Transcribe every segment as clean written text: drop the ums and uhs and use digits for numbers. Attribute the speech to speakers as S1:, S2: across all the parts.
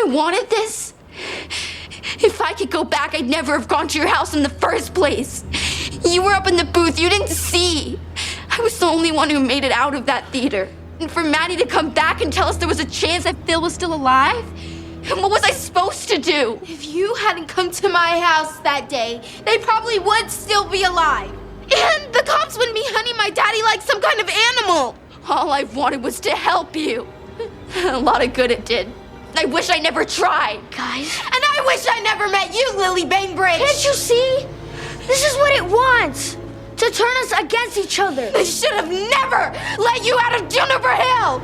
S1: I wanted this? If I could go back, I'd never have gone to your house in the first place. You were up in the booth. You didn't see. I was the only one who made it out of that theater. And for Maddie to come back and tell us there was a chance that Phil was still alive? What was I supposed to do?
S2: If you hadn't come to my house that day, they probably would still be alive. And the cops wouldn't be hunting my daddy like some kind of animal.
S1: All I wanted was to help you. A lot of good it did. I wish I never tried.
S2: Guys. And I wish I never met you, Lily Bainbridge.
S3: Can't you see? This is what it wants. To turn us against each other.
S2: I should have never let you out of Juniper Hill.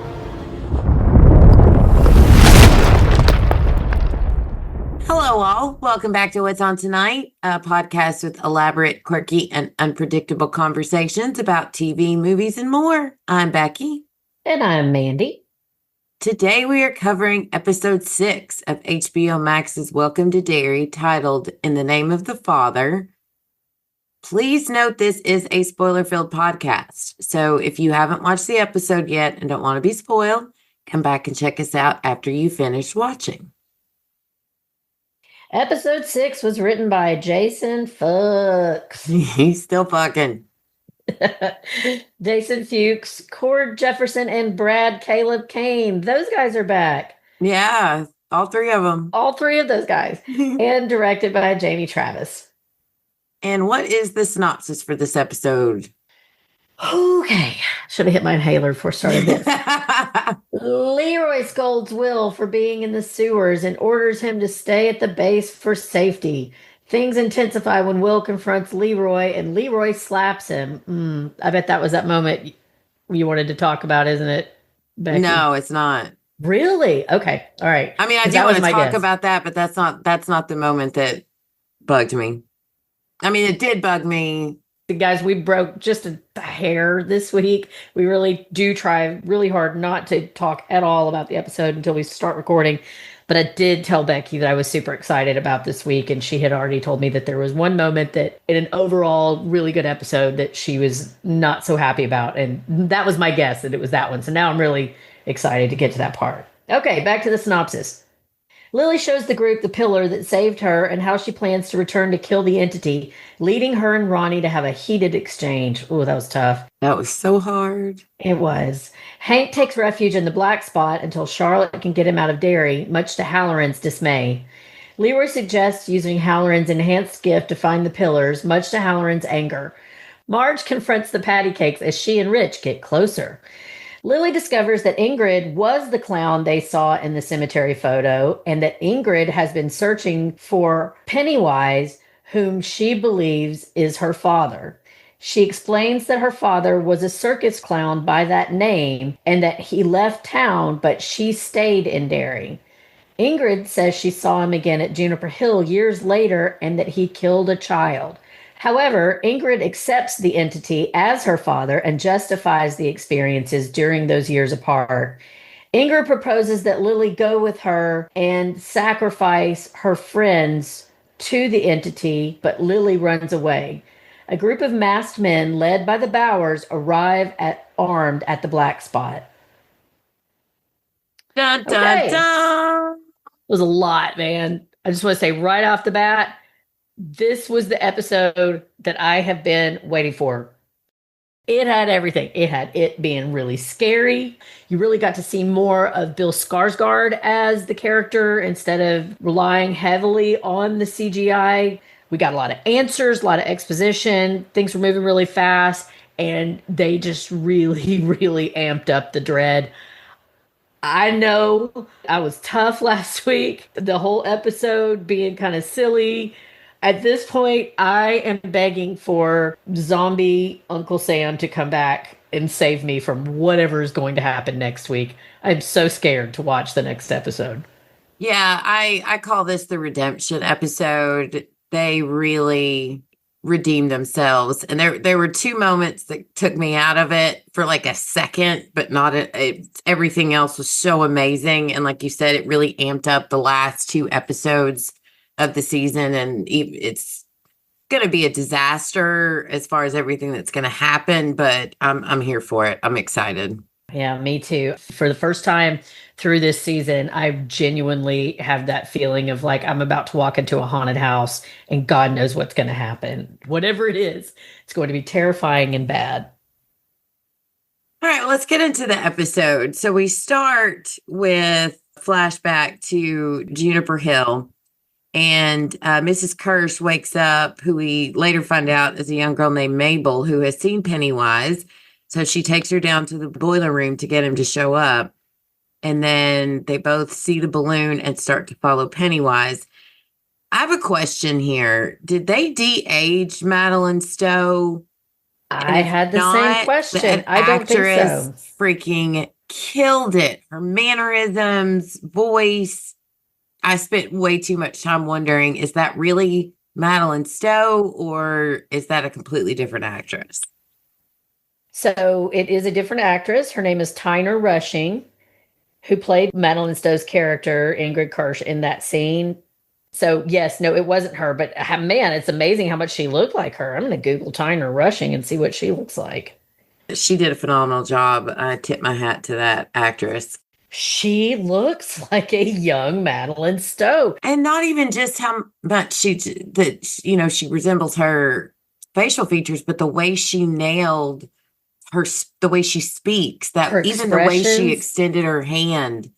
S4: Hello, all. Welcome back to What's On Tonight, a podcast with elaborate, quirky, and unpredictable conversations about TV, movies, and more. I'm Becky.
S5: And I'm Mandy.
S4: Today we are covering episode 6 of HBO Max's Welcome to Derry, titled In the Name of the Father. Please note this is a spoiler-filled podcast, so if you haven't watched the episode yet and don't want to be spoiled, come back and check us out after you finish watching.
S5: Episode 6 was written by Jason Fuchs.
S4: He's still fucking.
S5: Jason Fuchs, Cord Jefferson, and Brad Caleb Kane. Those guys are back.
S4: Yeah, all three of them.
S5: All three of those guys. And directed by Jamie Travis.
S4: And what is the synopsis for this episode?
S5: Okay. Should have hit my inhaler before starting this. Leroy scolds Will for being in the sewers and orders him to stay at the base for safety. Things intensify when Will confronts Leroy and Leroy slaps him. I bet that was that moment you wanted to talk about, isn't it, Becky?
S4: No, it's not.
S5: Really? Okay. All right.
S4: I mean, I do want to talk about that, but that's not the moment that bugged me. I mean, it did bug me.
S5: Guys, we broke just a hair this week. We really do try really hard not to talk at all about the episode until we start recording. But I did tell Becky that I was super excited about this week, and she had already told me that there was one moment that in an overall really good episode that she was not so happy about. And that was my guess, that it was that one. So now I'm really excited to get to that part. Okay, back to the synopsis. Lily shows the group the pillar that saved her and how she plans to return to kill the entity, leading her and Ronnie to have a heated exchange. Oh, that was tough.
S4: That was so hard.
S5: It was. Hank takes refuge in the black spot until Charlotte can get him out of Derry, much to Halloran's dismay. Leroy suggests using Halloran's enhanced gift to find the pillars, much to Halloran's anger. Marge confronts the patty cakes as she and Rich get closer. Lily discovers that Ingrid was the clown they saw in the cemetery photo and that Ingrid has been searching for Pennywise, whom she believes is her father. She explains that her father was a circus clown by that name and that he left town, but she stayed in Derry. Ingrid says she saw him again at Juniper Hill years later and that he killed a child. However, Ingrid accepts the entity as her father and justifies the experiences during those years apart. Ingrid proposes that Lily go with her and sacrifice her friends to the entity, but Lily runs away. A group of masked men led by the Bowers arrive armed at the black spot.
S4: Dun, dun,
S5: Okay.
S4: dun.
S5: It was a lot, man. I just want to say right off the bat, this was the episode that I have been waiting for. It had everything. It had it being really scary. You really got to see more of Bill Skarsgård as the character instead of relying heavily on the CGI. We got a lot of answers, a lot of exposition. Things were moving really fast, and they just really, really amped up the dread. I know I was tough last week. The whole episode being kind of silly. At this point, I am begging for zombie Uncle Sam to come back and save me from whatever is going to happen next week. I'm so scared to watch the next episode.
S4: Yeah, I call this the redemption episode. They really redeemed themselves. And there were two moments that took me out of it for like a second, but not everything else was so amazing. And like you said, it really amped up the last two episodes of the season, and it's going to be a disaster as far as everything that's going to happen, but I'm here for it. I'm excited.
S5: Yeah, me too. For the first time through this season, I genuinely have that feeling of like I'm about to walk into a haunted house and God knows what's going to happen. Whatever it is, it's going to be terrifying and bad.
S4: All right, let's get into the episode. So we start with flashback to Juniper Hill, and Mrs. Kirsch wakes up, who we later find out is a young girl named Mabel who has seen Pennywise. So she takes her down to the boiler room to get him to show up. And then they both see the balloon and start to follow Pennywise. I have a question here. Did they de-age Madeline Stowe?
S5: I had the same
S4: Not
S5: question.
S4: that
S5: I don't think
S4: actress
S5: so.
S4: freaking killed it. Her mannerisms, voice. I spent way too much time wondering, is that really Madeline Stowe or is that a completely different actress?
S5: So it is a different actress. Her name is Tyner Rushing, who played Madeline Stowe's character, Ingrid Kirsch, in that scene. So yes, no, it wasn't her, but man, it's amazing how much she looked like her. I'm going to Google Tyner Rushing and see what she looks like.
S4: She did a phenomenal job. I tip my hat to that actress.
S5: She looks like a young Madeline Stowe.
S4: And not even just how much she resembles her facial features, but the way she nailed the way she speaks, that
S5: Her
S4: even the way she
S5: expressions.
S4: extended her hand,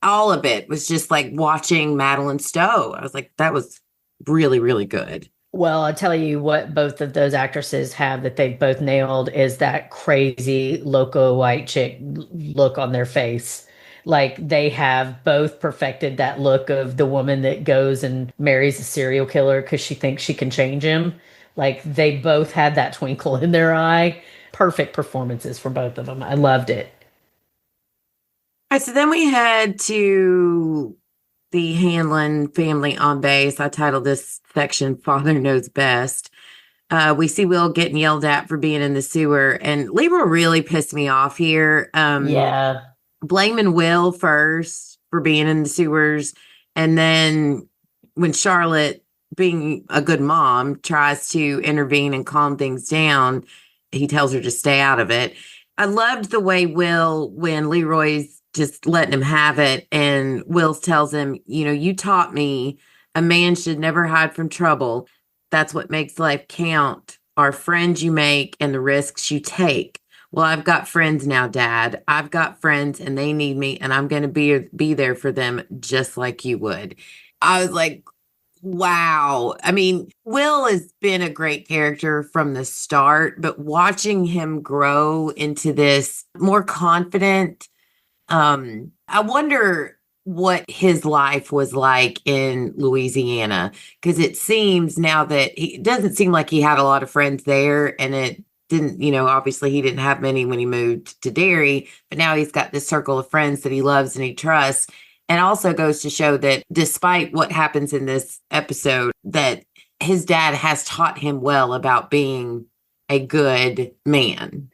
S4: all of it was just like watching Madeline Stowe. I was like, that was really, really good.
S5: Well, I'll tell you what both of those actresses have that they've both nailed is that crazy loco white chick look on their face. Like they have both perfected that look of the woman that goes and marries a serial killer because she thinks she can change him. Like they both had that twinkle in their eye. Perfect performances for both of them. I loved it.
S4: All right, so then we head to the Hanlon family on base. I titled this section Father Knows Best. We see Will getting yelled at for being in the sewer, and Libra really pissed me off here.
S5: Yeah.
S4: Blaming Will first for being in the sewers, and then when Charlotte, being a good mom, tries to intervene and calm things down, he tells her to stay out of it. I loved the way Will, when Leroy's just letting him have it, and Will tells him, you taught me a man should never hide from trouble. That's what makes life count, are friends you make and the risks you take. Well, I've got friends now, Dad. I've got friends and they need me, and I'm going to be there for them just like you would. I was like, wow. I mean, Will has been a great character from the start, but watching him grow into this more confident, I wonder what his life was like in Louisiana, because it seems now that it doesn't seem like he had a lot of friends there, and it didn't, obviously he didn't have many when he moved to Derry, but now he's got this circle of friends that he loves and he trusts. And also goes to show that despite what happens in this episode, that his dad has taught him well about being a good man.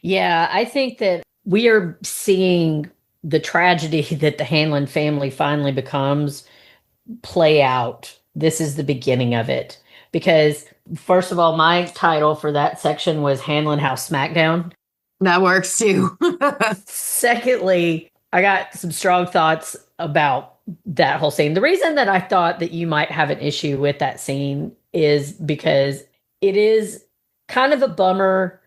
S5: Yeah, I think that we are seeing the tragedy that the Hanlon family finally becomes play out. This is the beginning of it. Because, first of all, my title for that section was Hanlon House Smackdown.
S4: That works too.
S5: Secondly, I got some strong thoughts about that whole scene. The reason that I thought that you might have an issue with that scene is because it is kind of a bummer.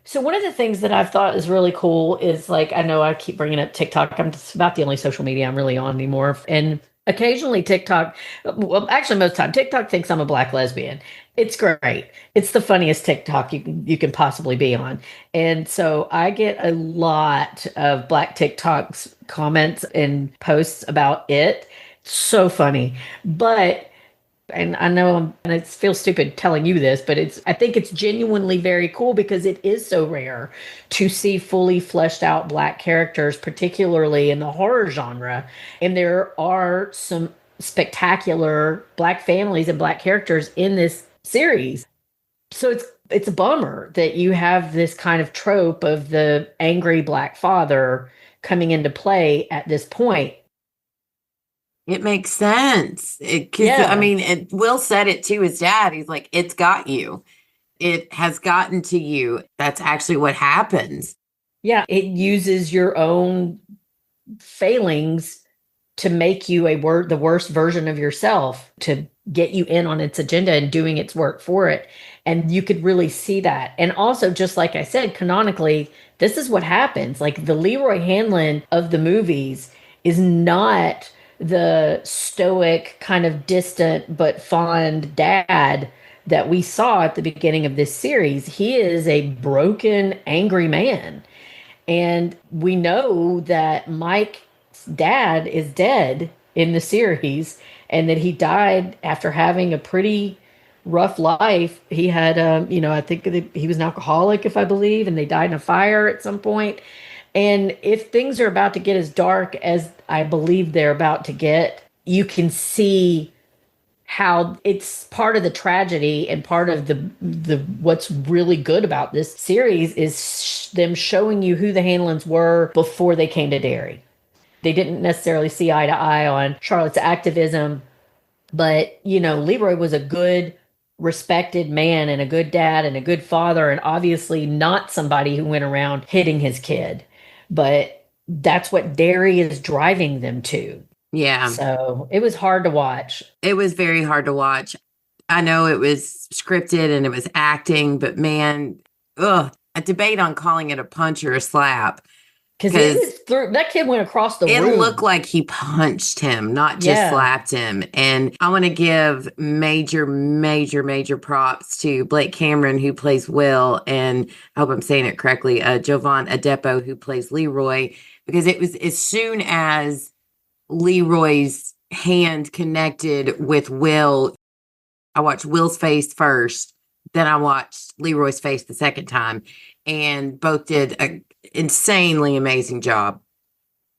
S5: So one of the things that I've thought is really cool is, like, I know I keep bringing up TikTok. I'm just about the only social media I'm really on anymore. And occasionally TikTok, well, actually most of the time, TikTok thinks I'm a black lesbian. It's great. It's the funniest TikTok you can possibly be on. And so I get a lot of black TikToks comments and posts about it. So funny. But, and I know and it feels stupid telling you this, but I think it's genuinely very cool because it is so rare to see fully fleshed out black characters, particularly in the horror genre. And there are some spectacular black families and black characters in this series. So it's a bummer that you have this kind of trope of the angry black father coming into play at this point.
S4: It makes sense.
S5: Yeah.
S4: I mean, Will said it to his dad. He's like, it's got you. It has gotten to you. That's actually what happens.
S5: Yeah, it uses your own failings to make you the worst version of yourself, to get you in on its agenda and doing its work for it. And you could really see that. And also, just like I said, canonically, this is what happens. Like the Leroy Hanlon of the movies is not the stoic, kind of distant but fond dad that we saw at the beginning of this series. He is a broken, angry man. And we know that Mike's dad is dead in the series and that he died after having a pretty rough life. He had, I think that he was an alcoholic, if I believe, and they died in a fire at some point. And if things are about to get as dark as I believe they're about to get, you can see how it's part of the tragedy, and part of the what's really good about this series is them showing you who the Hanlons were before they came to Derry. They didn't necessarily see eye to eye on Charlotte's activism, but Leroy was a good, respected man and a good dad and a good father, and obviously not somebody who went around hitting his kid. But that's what Derry is driving them to.
S4: Yeah.
S5: So it was hard to watch.
S4: It was very hard to watch. I know it was scripted and it was acting, but man, a debate on calling it a punch or a slap.
S5: Because that kid went across the room.
S4: It looked like he punched him, not just slapped him. And I want to give major, major, major props to Blake Cameron, who plays Will, and I hope I'm saying it correctly, Jovan Adepo, who plays Leroy, because it was as soon as Leroy's hand connected with Will, I watched Will's face first, then I watched Leroy's face the second time, and both did an insanely amazing job.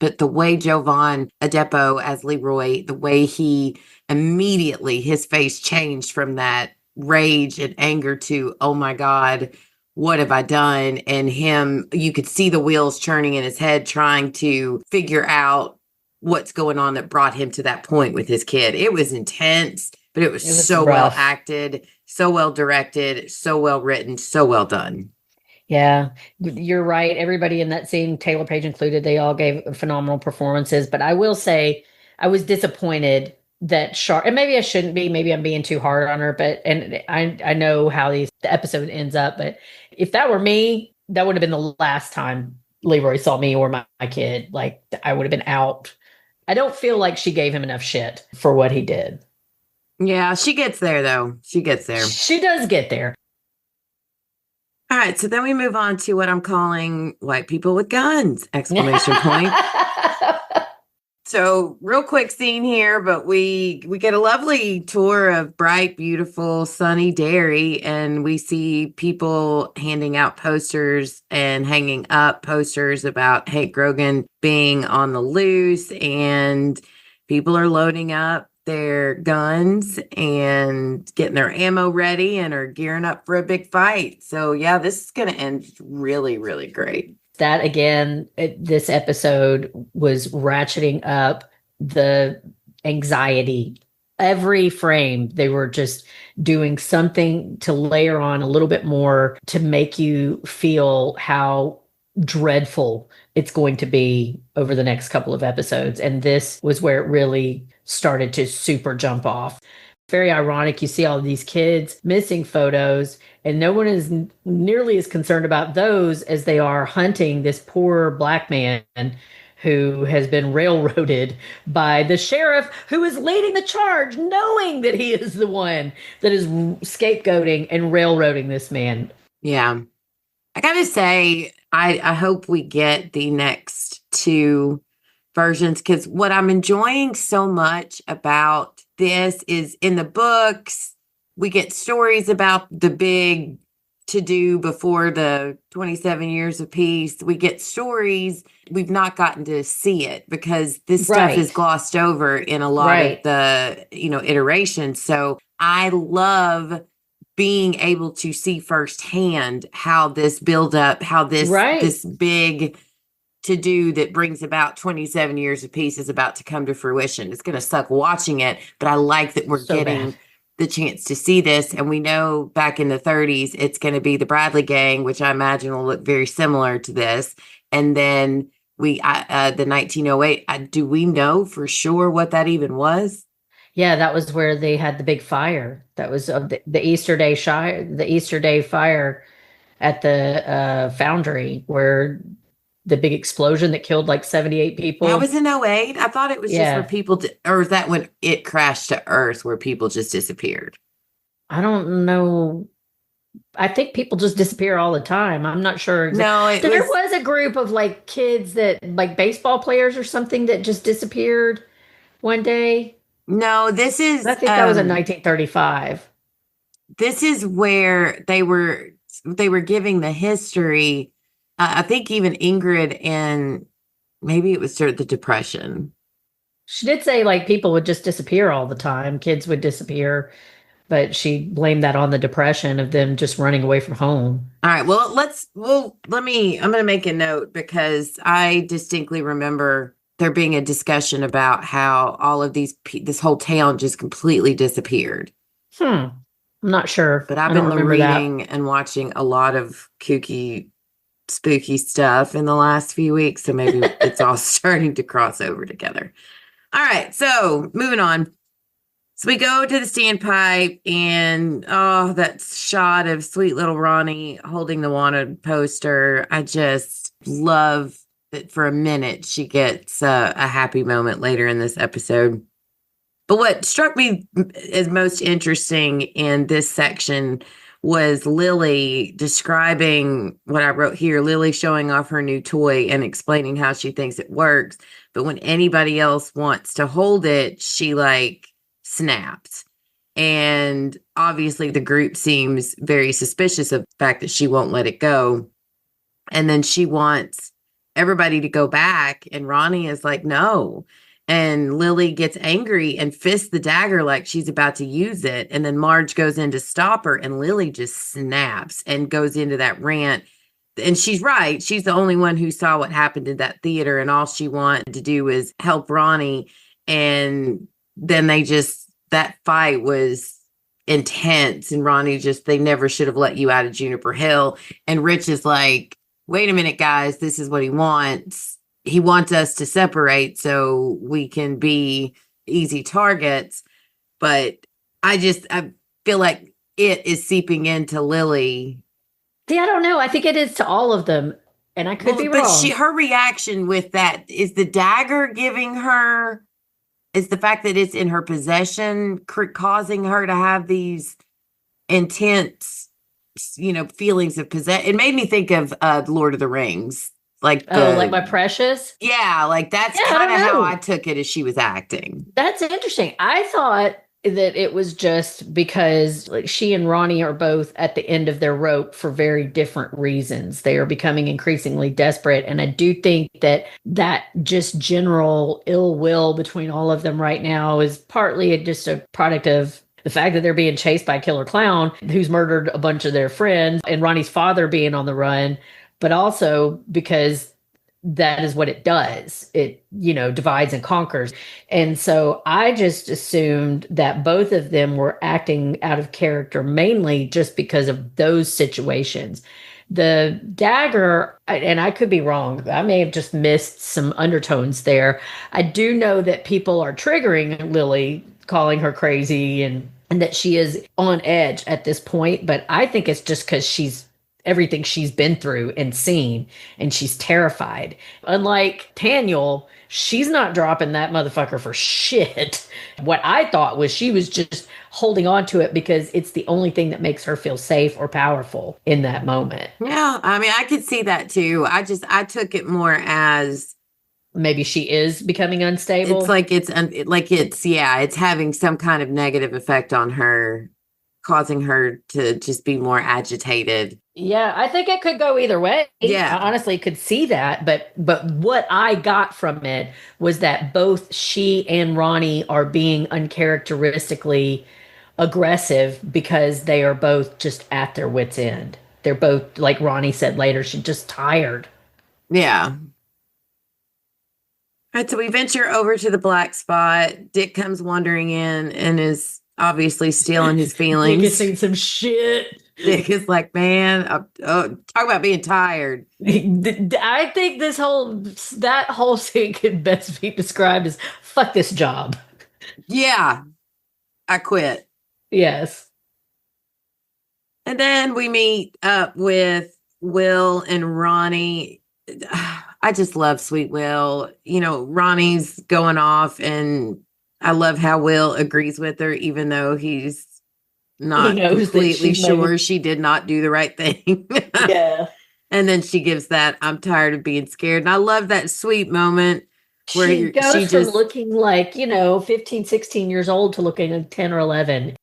S4: But the way Jovan Adepo as Leroy, the way he immediately, his face changed from that rage and anger to, oh my God, what have I done? And him, you could see the wheels churning in his head, trying to figure out what's going on that brought him to that point with his kid. It was intense, but it was so rough. Well acted, so well directed, so well written, so well done.
S5: Yeah, you're right. Everybody in that scene, Taylor Page included, they all gave phenomenal performances. But I will say, I was disappointed that and maybe I shouldn't be, maybe I'm being too hard on her, and I know how the episode ends up, but if that were me, that would have been the last time Leroy saw me or my kid. Like, I would have been out. I don't feel like she gave him enough shit for what he did.
S4: Yeah, she gets there, though. She gets there.
S5: She does get there.
S4: All right, so then we move on to what I'm calling white people with guns, exclamation point. So real quick scene here, but we get a lovely tour of bright, beautiful, sunny Derry, and we see people handing out posters and hanging up posters about Hank Grogan being on the loose, and people are loading up their guns and getting their ammo ready and are gearing up for a big fight. So yeah, this is going to end really, really great.
S5: That again, this episode was ratcheting up the anxiety. Every frame, they were just doing something to layer on a little bit more to make you feel how dreadful it's going to be over the next couple of episodes. And this was where it really started to super jump off. Very ironic. You see all of these kids missing photos, and no one is nearly as concerned about those as they are hunting this poor black man who has been railroaded by the sheriff, who is leading the charge, knowing that he is the one that is scapegoating and railroading this man.
S4: Yeah. I gotta say, I hope we get the next two versions, because what I'm enjoying so much about this is in the books, we get stories about the big to-do before the 27 years of peace. We get stories. We've not gotten to see it because this stuff is glossed over in a lot of the, iterations. So I love being able to see firsthand how this build up, how this big to do that brings about 27 years of peace is about to come to fruition. It's going to suck watching it, but I like that we're getting the chance to see this. And we know back in the 30s, it's going to be the Bradley gang, which I imagine will look very similar to this. And then the 1908, do we know for sure what that even was?
S5: Yeah, that was where they had the big fire. That was the Easter Day fire at the foundry, where the big explosion that killed like 78 people.
S4: That was in 08. I thought it was just where
S5: Yeah.
S4: people, or is that when it crashed to Earth where people just disappeared?
S5: I don't know. I think people just disappear all the time. I'm not sure.
S4: No,
S5: There was a group of like kids that, like baseball players or something, that just disappeared one day.
S4: no, this is,
S5: I think that was in 1935.
S4: this is where they were giving the history. I think even Ingrid, and maybe it was during the Depression.
S5: She did say like people would just disappear all the time. Kids would disappear, but she blamed that on the Depression of them just running away from home.
S4: All right. Well, I'm going to make a note, because I distinctly remember there being a discussion about how all of this whole town just completely disappeared.
S5: I'm not sure.
S4: But I've
S5: I
S4: been
S5: don't remember
S4: reading and watching a lot of kooky, spooky stuff in the last few weeks. So maybe it's all starting to cross over together. All right. So moving on. So we go to the standpipe, and that shot of sweet little Ronnie holding the wanted poster. I just love that for a minute she gets a happy moment later in this episode. But what struck me as most interesting in this section was Lily describing what I wrote here. Lily showing off her new toy and explaining how she thinks it works. But when anybody else wants to hold it, she like snaps. And obviously the group seems very suspicious of the fact that she won't let it go. And then she wants everybody to go back. And Ronnie is like, no. And Lily gets angry and fists the dagger like she's about to use it. And then Marge goes in to stop her, and Lily just snaps and goes into that rant. And she's right. She's the only one who saw what happened in that theater, and all she wanted to do was help Ronnie. And then that fight was intense. And Ronnie they never should have let you out of Juniper Hill. And Rich is like, wait a minute, guys, this is what he wants. He wants us to separate so we can be easy targets. But I feel like it is seeping into Lily.
S5: See, I don't know. I think it is to all of them. And I could be wrong.
S4: But her reaction with that is the dagger giving her, is the fact that it's in her possession causing her to have these intense, feelings of possession. It made me think of Lord of the Rings. Like
S5: my precious?
S4: Yeah, like that's kind of how I took it as she was acting.
S5: That's interesting. I thought that it was just because like she and Ronnie are both at the end of their rope for very different reasons. They are becoming increasingly desperate. And I do think that just general ill will between all of them right now is partly just a product of the fact that they're being chased by a killer clown who's murdered a bunch of their friends, and Ronnie's father being on the run, but also because that is what it does. It, divides and conquers. And so I just assumed that both of them were acting out of character, mainly just because of those situations. The dagger, and I could be wrong, I may have just missed some undertones there. I do know that people are triggering Lily, calling her crazy, and that she is on edge at this point. But I think it's just because everything she's been through and seen, and she's terrified. Unlike Daniel, she's not dropping that motherfucker for shit. What I thought was she was just holding on to it because it's the only thing that makes her feel safe or powerful in that moment.
S4: Yeah, I mean, I could see that too. I took it more as
S5: maybe she is becoming unstable.
S4: It's having some kind of negative effect on her, causing her to just be more agitated.
S5: Yeah, I think it could go either way.
S4: Yeah.
S5: I honestly could see that, but what I got from it was that both she and Ronnie are being uncharacteristically aggressive because they are both just at their wits' end. They're both, like Ronnie said later, she's just tired.
S4: Yeah. All right, so we venture over to the black spot. Dick comes wandering in and is obviously stealing his
S5: Dick
S4: feelings.
S5: has seen some shit.
S4: Dick is like, man, talk about being tired.
S5: I think that whole scene could best be described as fuck this job.
S4: Yeah, I quit.
S5: Yes.
S4: And then we meet up with Will and Ronnie. I just love Sweet Will. You know, Ronnie's going off, and I love how Will agrees with her, even though he's not
S5: knows that
S4: completely
S5: she might-
S4: sure she did not do the right thing.
S5: Yeah.
S4: And then she gives that, I'm tired of being scared. And I love that sweet moment where
S5: She goes
S4: she
S5: from
S4: just,
S5: looking like, 15, 16 years old to looking like 10 or 11.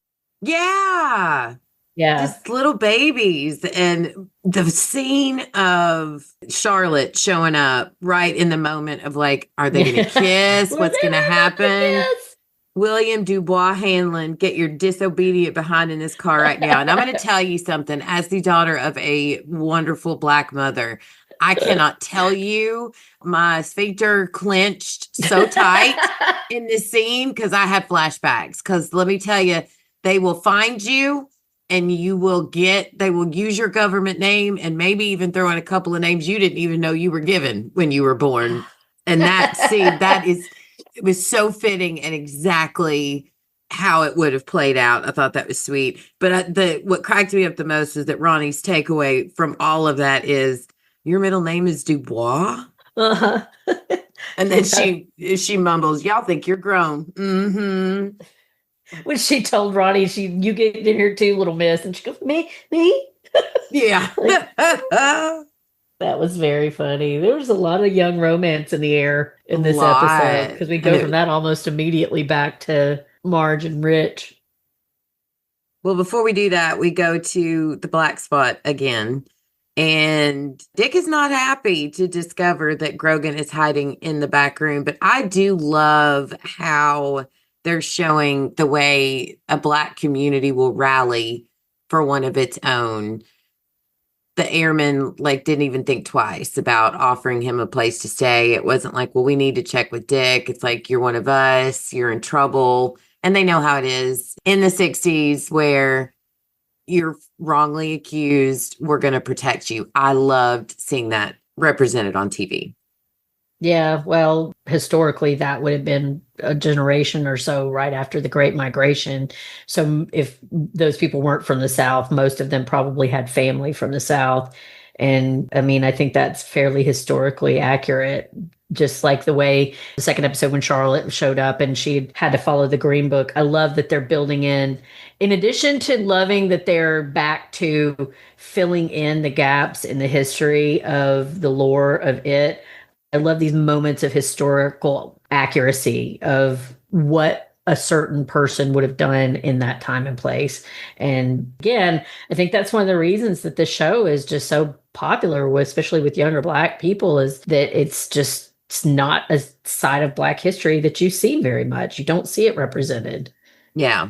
S4: yeah.
S5: Yeah.
S4: Just little babies. And the scene of Charlotte showing up right in the moment of like, are they going to kiss? What's going to happen? William Dubois Hanlon, get your disobedient behind in this car right now. And I'm going to tell you something, as the daughter of a wonderful Black mother, I cannot tell you, my sphincter clenched so tight in this scene because I had flashbacks. Because let me tell you, they will find you and they will use your government name and maybe even throw in a couple of names you didn't even know you were given when you were born. And it was so fitting and exactly how it would have played out. I thought that was sweet. But what cracked me up the most is that Ronnie's takeaway from all of that is, your middle name is Dubois?
S5: Uh-huh.
S4: And then she mumbles, y'all think you're grown. Mm-hmm.
S5: When she told Ronnie, you get in here too, little miss. And she goes, me?
S4: Yeah.
S5: That was very funny. There was a lot of young romance in the air in this episode because we go from that almost immediately back to Marge and Rich.
S4: Well, before we do that, we go to the black spot again. And Dick is not happy to discover that Grogan is hiding in the back room. But I do love how they're showing the way a Black community will rally for one of its own. The airmen didn't even think twice about offering him a place to stay. It wasn't like, well, we need to check with Dick. It's like, you're one of us, you're in trouble. And they know how it is in the 60s where you're wrongly accused. We're going to protect you. I loved seeing that represented on TV.
S5: Yeah, well, historically, that would have been a generation or so right after the Great Migration. So if those people weren't from the South, most of them probably had family from the South. And I mean, I think that's fairly historically accurate. Just like the way the second episode when Charlotte showed up and she had to follow the Green Book. I love that they're building in addition to loving that they're back to filling in the gaps in the history of the lore of it. I love these moments of historical accuracy of what a certain person would have done in that time and place. And again, I think that's one of the reasons that the show is just so popular, especially with younger Black people, is that it's not a side of Black history that you see very much. You don't see it represented.
S4: Yeah.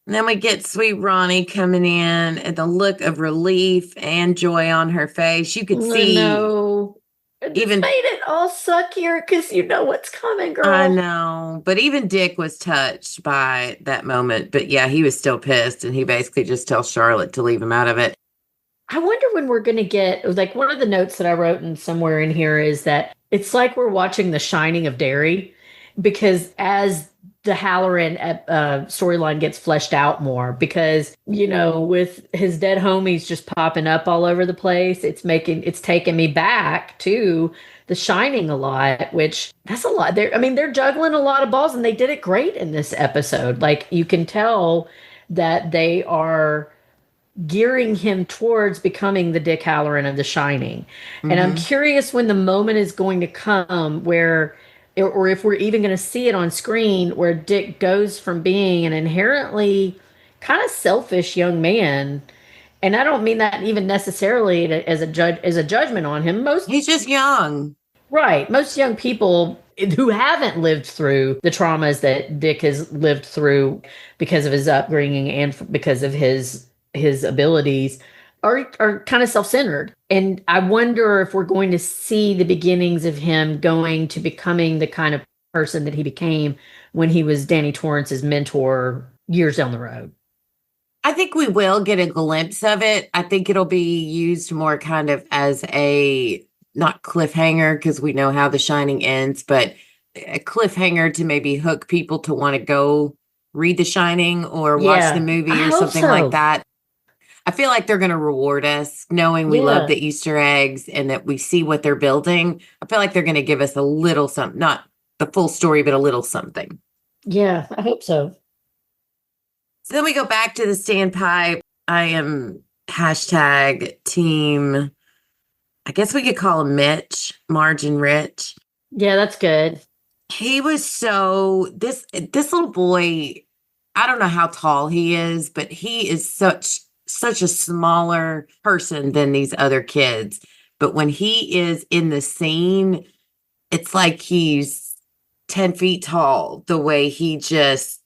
S4: And then we get sweet Ronnie coming in and the look of relief and joy on her face. You could see.
S5: No. It just made it all suckier because you know what's coming, girl.
S4: I know. But even Dick was touched by that moment. But yeah, he was still pissed. And he basically just tells Charlotte to leave him out of it.
S5: I wonder when we're going to get, one of the notes that I wrote in somewhere in here is that it's like we're watching The Shining of Derry, because as the Halloran storyline gets fleshed out more, because, with his dead homies just popping up all over the place, it's taking me back to The Shining a lot, which that's a lot. They're juggling a lot of balls, and they did it great in this episode. Like, you can tell that they are gearing him towards becoming the Dick Halloran of The Shining. Mm-hmm. And I'm curious when the moment is going to come where, or if we're even going to see it on screen, where Dick goes from being an inherently kind of selfish young man. And I don't mean that even necessarily as a judgment on him.
S4: He's just young.
S5: Right. Most young people who haven't lived through the traumas that Dick has lived through because of his upbringing and because of his abilities are kind of self-centered. And I wonder if we're going to see the beginnings of him going to becoming the kind of person that he became when he was Danny Torrance's mentor years down the road.
S4: I think we will get a glimpse of it. I think it'll be used more kind of as a not cliffhanger because we know how The Shining ends, but a cliffhanger to maybe hook people to want to go read The Shining or watch the
S5: Yeah,
S4: movie
S5: I
S4: or
S5: hope
S4: something like
S5: so.
S4: that. I feel like they're going to reward us knowing we love
S5: Yeah,
S4: the Easter eggs and that we see what they're building. I feel like they're going to give us a little something, not the full story, but a little something.
S5: yeah, I hope so.
S4: So then we go back to the standpipe. I am hashtag team. I guess we could call him Mitch, Marge and Rich.
S5: Yeah, that's good.
S4: He was so this little boy, I don't know how tall he is, but he is such a smaller person than these other kids. But when he is in the scene, it's like he's 10 feet tall, the way he just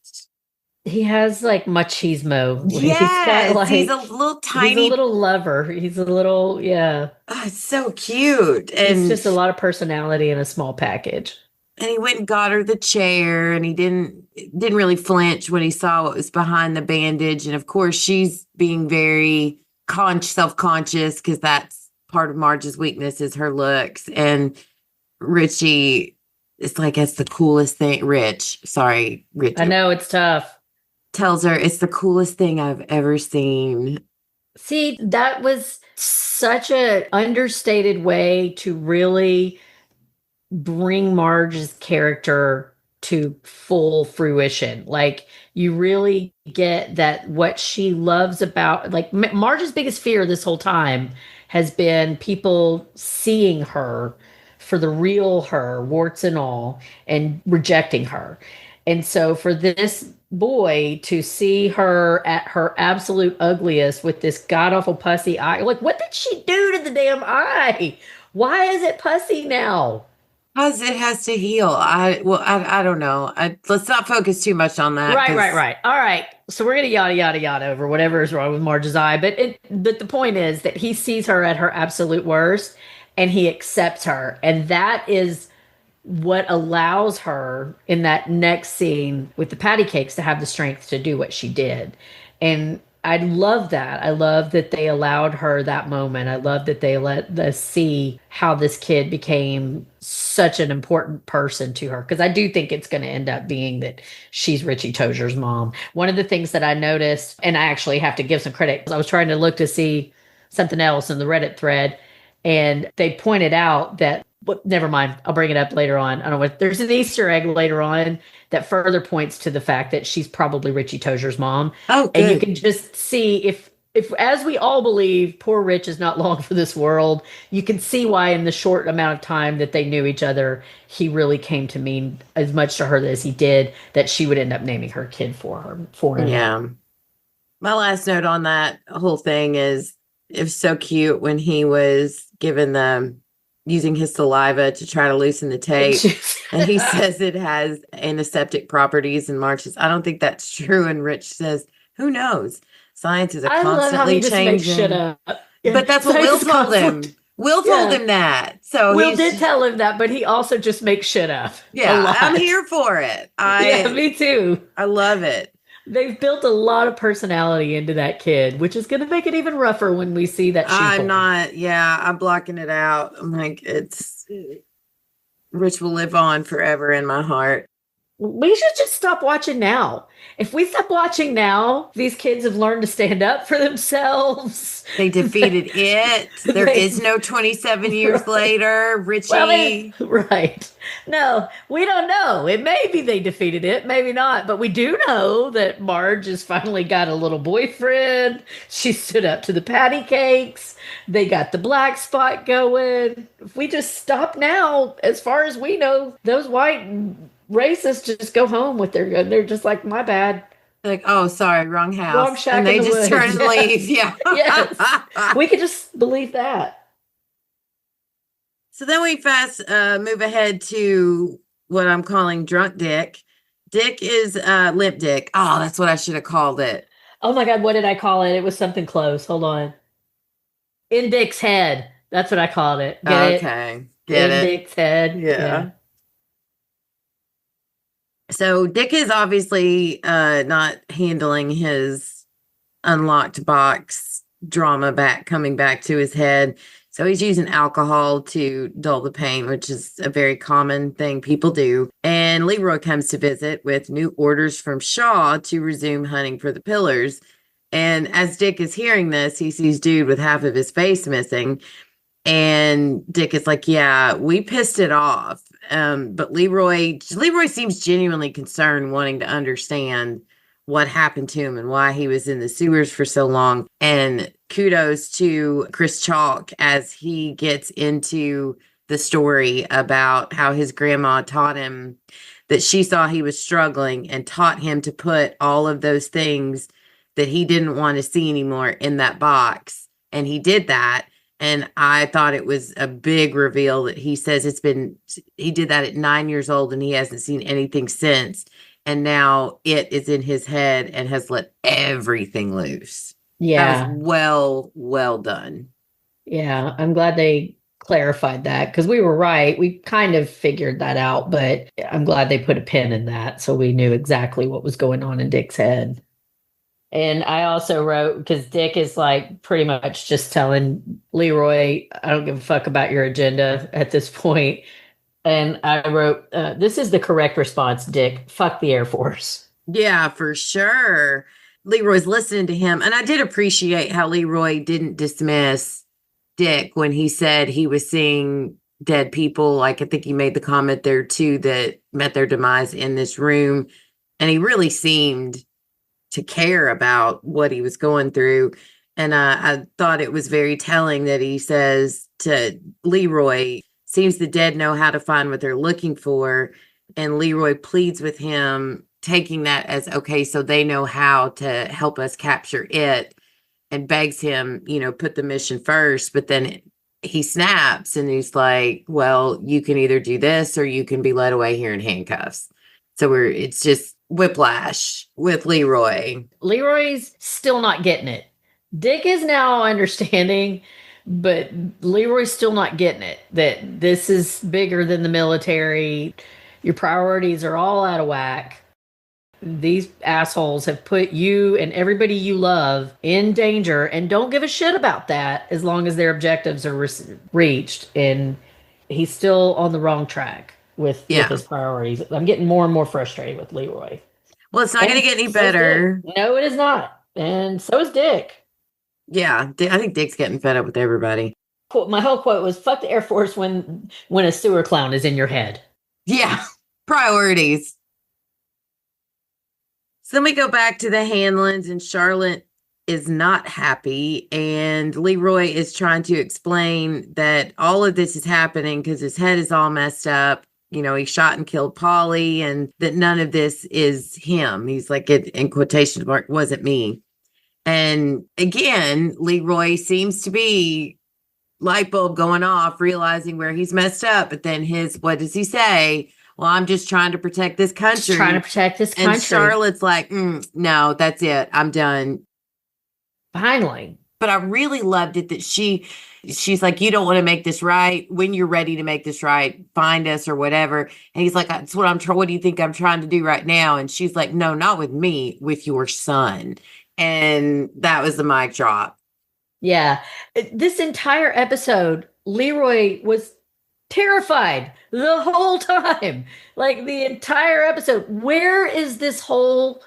S5: He has like machismo. He's got
S4: yes, he's
S5: like,
S4: a little
S5: he's a
S4: tiny.
S5: little lover. He's a little, yeah.
S4: Oh, it's so cute.
S5: He's just a lot of personality in a small package.
S4: And he went and got her the chair and he didn't really flinch when he saw what was behind the bandage. And of course, she's being very self-conscious because that's part of Marge's weakness is her looks. And Richie, it's like it's the coolest thing. Richie
S5: I know it's tough.
S4: tells her it's the coolest thing I've ever seen.
S5: See, that was such a understated way to really bring Marge's character to full fruition. Like you really get that what she loves about like Marge's biggest fear this whole time has been people seeing her for the real her, warts and all, and rejecting her. And so for this boy to see her at her absolute ugliest with this god awful pussy eye, like what did she do to the damn eye? Why is it pussy now?
S4: Because it has to heal. I don't know. Let's not focus too much on that.
S5: Right. All right. So we're gonna yada yada yada over whatever is wrong with Marge's eye, but the point is that he sees her at her absolute worst, and he accepts her, and that is what allows her in that next scene with the patty cakes to have the strength to do what she did. And I love that. I love that they allowed her that moment. I love that they let us see how this kid became such an important person to her. Because I do think it's going to end up being that she's Richie Tozer's mom. One of the things that I noticed, and I actually have to give some credit, I was trying to look to see something else in the Reddit thread, and they pointed out that but never mind. I'll bring it up later on. I don't know. There's an Easter egg later on that further points to the fact that she's probably Richie Tozer's mom.
S4: Oh,
S5: and you
S4: good.
S5: can just see if as we all believe, poor Rich is not long for this world. You can see why, in the short amount of time that they knew each other, he really came to mean as much to her as he did. That she would end up naming her kid for him.
S4: Yeah. My last note on that whole thing is it was so cute when he was given using his saliva to try to loosen the tape. And he says it has antiseptic properties, and Marge says, I don't think that's true. And Rich says, who knows? Sciences are
S5: I love how he
S4: constantly
S5: just makes
S4: changing.
S5: shit up. Yeah.
S4: But that's what Will told him. Will told him that. So
S5: Will did tell him that, but he also just makes shit up.
S4: Yeah, I'm here for it.
S5: Yeah, me too.
S4: I love it.
S5: They've built a lot of personality into that kid, which is going to make it even rougher when we see that.
S4: I'm blocking it out. I'm like, Rich will live on forever in my heart.
S5: We should just stop watching now. If we stop watching now, these kids have learned to stand up for themselves.
S4: They defeated it. There is no 27 years later, Richie.
S5: Right. No, we don't know. It may be they defeated it, maybe not. But we do know that Marge has finally got a little boyfriend. She stood up to the patty cakes. They got the black spot going. If we just stop now, as far as we know, those white racists just go home with they're just like, my bad.
S4: Like, oh, sorry, wrong house.
S5: Wrong shack
S4: and they
S5: in the
S4: just
S5: woods.
S4: turn and leave. Yeah.
S5: Yes. We could just believe that.
S4: So then we move ahead to what I'm calling Drunk Dick. Dick is Limp Dick. Oh, that's what I should have called it.
S5: Oh my God, what did I call it? It was something close. Hold on. In Dick's head. That's what I called it. Get
S4: okay.
S5: it?
S4: Get
S5: In
S4: it?
S5: Dick's head.
S4: Yeah. So Dick is obviously not handling his unlocked box drama coming back to his head. So he's using alcohol to dull the pain, which is a very common thing people do. And Leroy comes to visit with new orders from Shaw to resume hunting for the pillars. And as Dick is hearing this, he sees Dude with half of his face missing. And Dick is like, yeah, we pissed it off. But Leroy seems genuinely concerned, wanting to understand what happened to him and why he was in the sewers for so long. And kudos to Chris Chalk as he gets into the story about how his grandma taught him that she saw he was struggling and taught him to put all of those things that he didn't want to see anymore in that box. And he did that. And I thought it was a big reveal that he says he did that at 9 years old and he hasn't seen anything since. And now it is in his head and has let everything loose.
S5: Yeah.
S4: That was well done.
S5: Yeah. I'm glad they clarified that because we were right. We kind of figured that out, but I'm glad they put a pin in that so we knew exactly what was going on in Dick's head. And I also wrote, because Dick is like pretty much just telling Leroy, I don't give a fuck about your agenda at this point. And I wrote, this is the correct response, Dick. Fuck the Air Force.
S4: Yeah, for sure. Leroy's listening to him. And I did appreciate how Leroy didn't dismiss Dick when he said he was seeing dead people. Like, I think he made the comment there too that met their demise in this room. And he really seemed to care about what he was going through. And I thought it was very telling that he says to Leroy, seems the dead know how to find what they're looking for. And Leroy pleads with him, taking that as, okay, so they know how to help us capture it, and begs him, put the mission first. But then he snaps and he's like, well, you can either do this or you can be led away here in handcuffs. So it's just whiplash with Leroy.
S5: Leroy's still not getting it. Dick is now understanding, but Leroy's still not getting it, that this is bigger than the military. Your priorities are all out of whack. These assholes have put you and everybody you love in danger and don't give a shit about that as long as their objectives are reached. And he's still on the wrong track with his priorities. I'm getting more and more frustrated with Leroy.
S4: Well, it's not going to get any better.
S5: No, it is not. And so is Dick.
S4: Yeah, I think Dick's getting fed up with everybody.
S5: My whole quote was, fuck the Air Force when a sewer clown is in your head.
S4: Yeah, priorities. So then we go back to the Hanlons, and Charlotte is not happy. And Leroy is trying to explain that all of this is happening because his head is all messed up. He shot and killed Polly, and that none of this is him. He's like, it, in quotation mark, wasn't me. And again, Leroy seems to be light bulb going off, realizing where he's messed up. But then what does he say? Well, I'm just trying to protect this country.
S5: Just trying to protect this country.
S4: And Charlotte's like, no, that's it. I'm done.
S5: Finally.
S4: But I really loved it that she's like, you don't want to make this right. When you're ready to make this right, find us or whatever. And he's like, that's what do you think I'm trying to do right now? And she's like, no, not with me, with your son. And that was the mic drop.
S5: Yeah. This entire episode, Leroy was terrified the whole time. Like the entire episode. Where is this whole...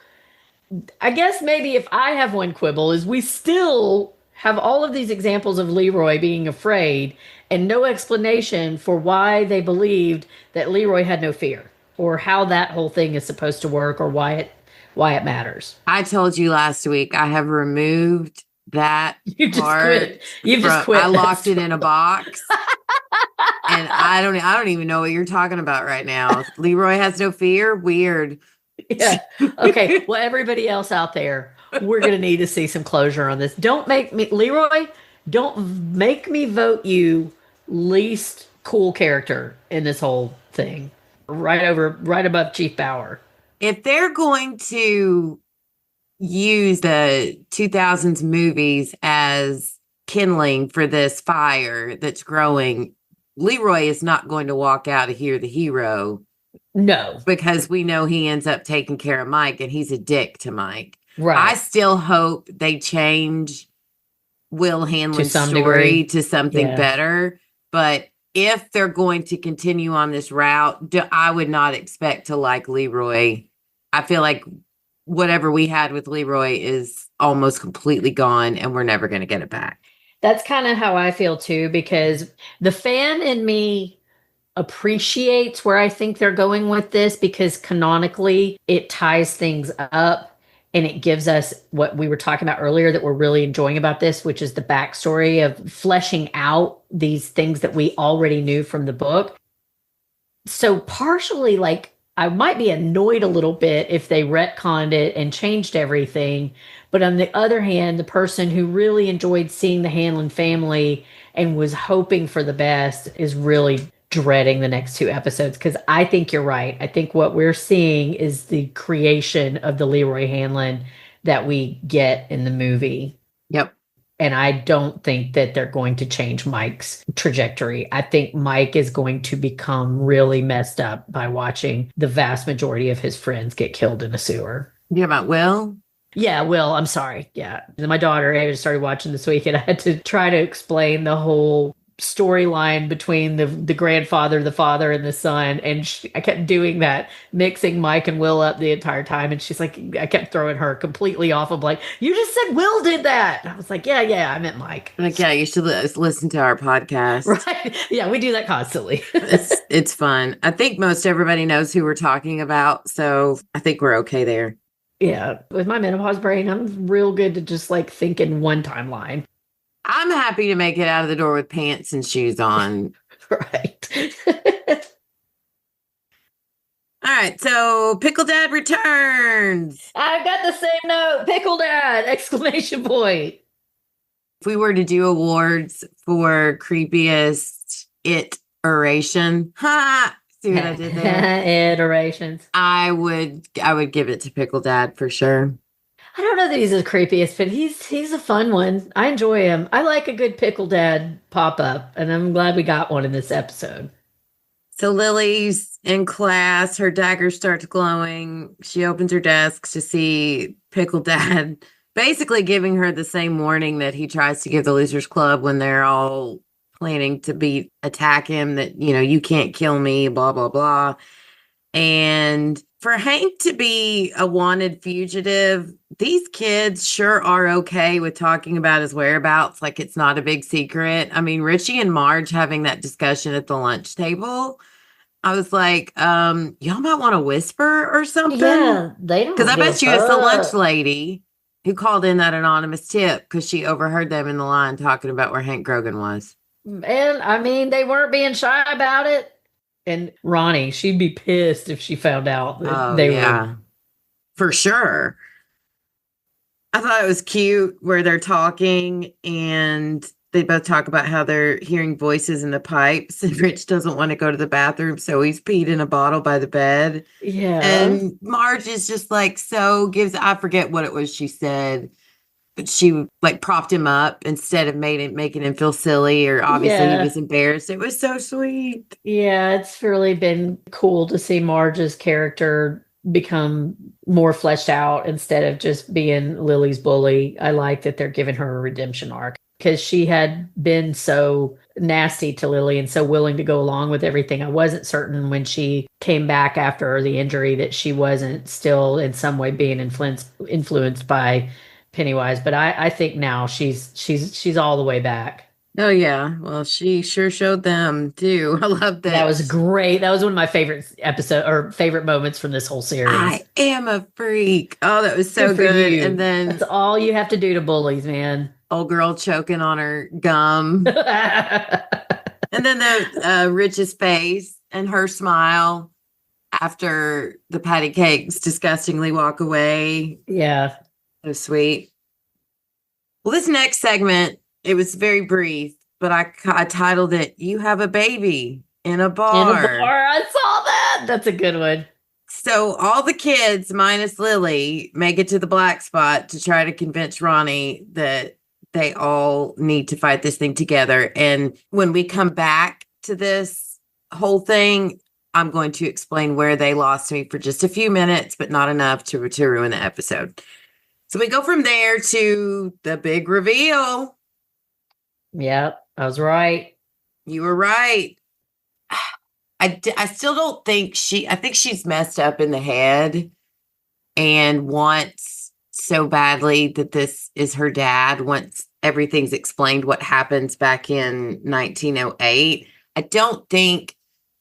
S5: I guess maybe if I have one quibble is we still have all of these examples of Leroy being afraid and no explanation for why they believed that Leroy had no fear or how that whole thing is supposed to work or why it matters.
S4: I told you last week I have removed that part.
S5: You've just quit.
S4: I locked it in a box. And I don't even know what you're talking about right now. Leroy has no fear? Weird.
S5: Yeah. Okay. Well, everybody else out there, we're going to need to see some closure on this. Don't make me, Leroy, don't make me vote you least cool character in this whole thing. Right above Chief Bauer.
S4: If they're going to use the 2000s movies as kindling for this fire that's growing, Leroy is not going to walk out of here the hero
S5: No.
S4: because we know he ends up taking care of Mike and he's a dick to Mike.
S5: Right.
S4: I still hope they change Will Hanlon's
S5: some
S4: story
S5: degree.
S4: to something
S5: Yeah.
S4: better. But if they're going to continue on this route, I would not expect to like Leroy. I feel like whatever we had with Leroy is almost completely gone and we're never going to get it back.
S5: That's kind of how I feel too, because the fan in me appreciates where I think they're going with this, because canonically it ties things up and it gives us what we were talking about earlier that we're really enjoying about this, which is the backstory of fleshing out these things that we already knew from the book. So partially, like, I might be annoyed a little bit if they retconned it and changed everything. But on the other hand, the person who really enjoyed seeing the Hanlon family and was hoping for the best is really dreading the next 2 episodes, because I think you're right. I think what we're seeing is the creation of the Leroy Hanlon that we get in the movie.
S4: Yep.
S5: And I don't think that they're going to change Mike's trajectory. I think Mike is going to become really messed up by watching the vast majority of his friends get killed in a sewer.
S4: You about Will?
S5: Yeah, Will, I'm sorry. Yeah. And my daughter Ava started watching this week, and I had to try to explain the whole storyline between the grandfather, the father, and the son. And I kept doing that, mixing Mike and Will up the entire time. And she's like, I kept throwing her completely off of like, you just said Will did that. And I was like, yeah, I meant Mike.
S4: Like, yeah, you should listen to our podcast.
S5: Right. Yeah, we do that constantly.
S4: It's fun. I think most everybody knows who we're talking about. So I think we're okay there.
S5: Yeah. With my menopause brain, I'm real good to just like think in one timeline.
S4: I'm happy to make it out of the door with pants and shoes on.
S5: Right.
S4: All right, so Pickle Dad returns.
S5: I got the same note. Pickle Dad! Exclamation point.
S4: If we were to do awards for creepiest iteration, see what I did there?
S5: Iterations.
S4: I would give it to Pickle Dad for sure.
S5: I don't know that he's the creepiest, but he's a fun one. I enjoy him. I like a good Pickle Dad pop up, and I'm glad we got one in this episode.
S4: So Lily's in class, her dagger starts glowing. She opens her desk to see Pickle Dad basically giving her the same warning that he tries to give the Losers Club when they're all planning to attack him, that, you know, you can't kill me, blah, blah, blah. And for Hank to be a wanted fugitive, these kids sure are okay with talking about his whereabouts like it's not a big secret. I mean, Richie and Marge having that discussion at the lunch table, I was like, y'all might want to whisper or something.
S5: Yeah, they don't.
S4: Because I bet you it's the lunch lady who called in that anonymous tip because she overheard them in the line talking about where Hank Grogan was.
S5: And I mean, they weren't being shy about it. And Ronnie, she'd be pissed if she found out that they were.
S4: For sure. I thought it was cute where they're talking and they both talk about how they're hearing voices in the pipes, and Rich doesn't want to go to the bathroom, so he's peed in a bottle by the bed.
S5: Yeah.
S4: And Marge is just like, I forget what it was she said, but she like propped him up instead of making him feel silly, or obviously he was embarrassed. It was so sweet.
S5: Yeah, it's really been cool to see Marge's character become more fleshed out instead of just being Lily's bully. I like that they're giving her a redemption arc, because she had been so nasty to Lily and so willing to go along with everything. I wasn't certain when she came back after the injury that she wasn't still in some way being influenced by Pennywise, but I think now she's all the way back.
S4: Oh yeah, well, she sure showed them too. I love that.
S5: That was great. That was one of my favorite moments from this whole series.
S4: I am a freak. Oh, that was so good. And then
S5: that's all you have to do to bullies, man.
S4: Old girl choking on her gum. And then the Rich's face and her smile after the patty cakes disgustingly walk away.
S5: Yeah.
S4: So sweet. Well, this next segment, it was very brief, but I titled it, "You Have a Baby in a Bar."
S5: In a bar. I saw that. That's a good one.
S4: So all the kids, minus Lily, make it to the black spot to try to convince Ronnie that they all need to fight this thing together. And when we come back to this whole thing, I'm going to explain where they lost me for just a few minutes, but not enough to ruin the episode. So we go from there to the big reveal.
S5: Yep, I was right.
S4: You were right. I still don't think I think she's messed up in the head and wants so badly that this is her dad, once everything's explained what happens back in 1908. I don't think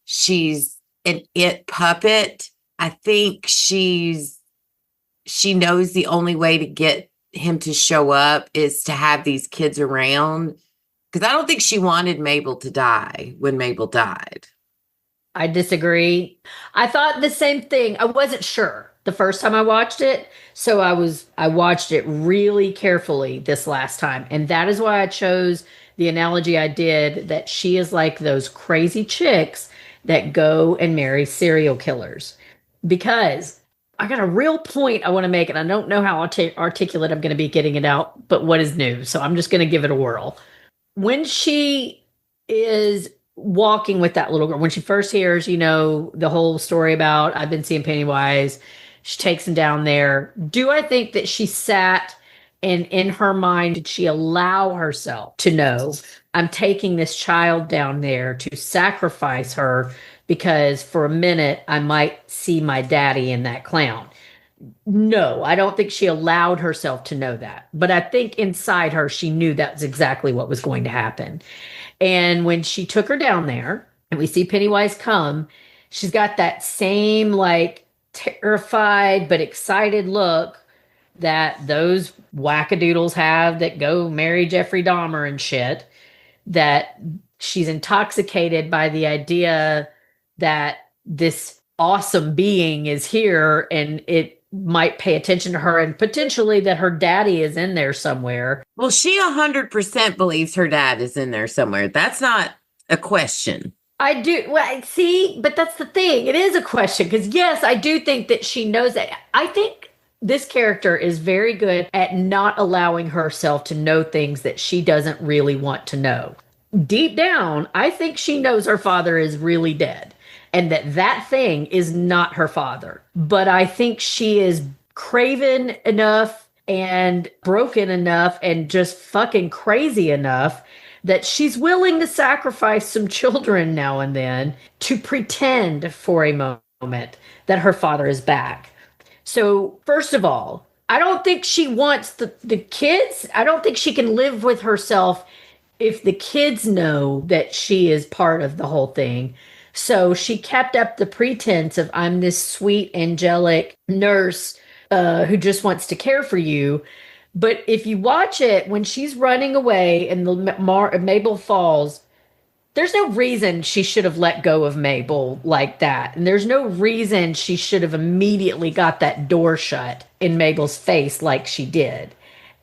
S4: she's an it puppet. I think she knows the only way to get him to show up is to have these kids around. Because I don't think she wanted Mabel to die when Mabel died.
S5: I disagree. I thought the same thing. I wasn't sure the first time I watched it, so I watched it really carefully this last time. And that is why I chose the analogy I did, that she is like those crazy chicks that go and marry serial killers. Because I got a real point I want to make, and I don't know how articulate I'm going to be getting it out, but what is new? So I'm just going to give it a whirl. When she is walking with that little girl, when she first hears, the whole story about I've been seeing Pennywise, she takes him down there. Do I think that she sat and in her mind, did she allow herself to know I'm taking this child down there to sacrifice her because for a minute I might see my daddy in that clown? No, I don't think she allowed herself to know that. But I think inside her, she knew that was exactly what was going to happen. And when she took her down there and we see Pennywise come, she's got that same like terrified but excited look that those wackadoodles have that go marry Jeffrey Dahmer and shit, that she's intoxicated by the idea that this awesome being is here and it might pay attention to her, and potentially that her daddy is in there somewhere.
S4: Well, she 100% believes her dad is in there somewhere. That's not a question.
S5: I do. Well, see, but that's the thing. It is a question because, yes, I do think that she knows that. I think this character is very good at not allowing herself to know things that she doesn't really want to know. Deep down, I think she knows her father is really dead and that thing is not her father. But I think she is craven enough and broken enough and just fucking crazy enough that she's willing to sacrifice some children now and then to pretend for a moment that her father is back. So, first of all, I don't think she wants the kids. I don't think she can live with herself if the kids know that she is part of the whole thing. So she kept up the pretense of I'm this sweet, angelic nurse who just wants to care for you. But if you watch it, when she's running away and Mabel falls, there's no reason she should have let go of Mabel like that. And there's no reason she should have immediately got that door shut in Mabel's face like she did.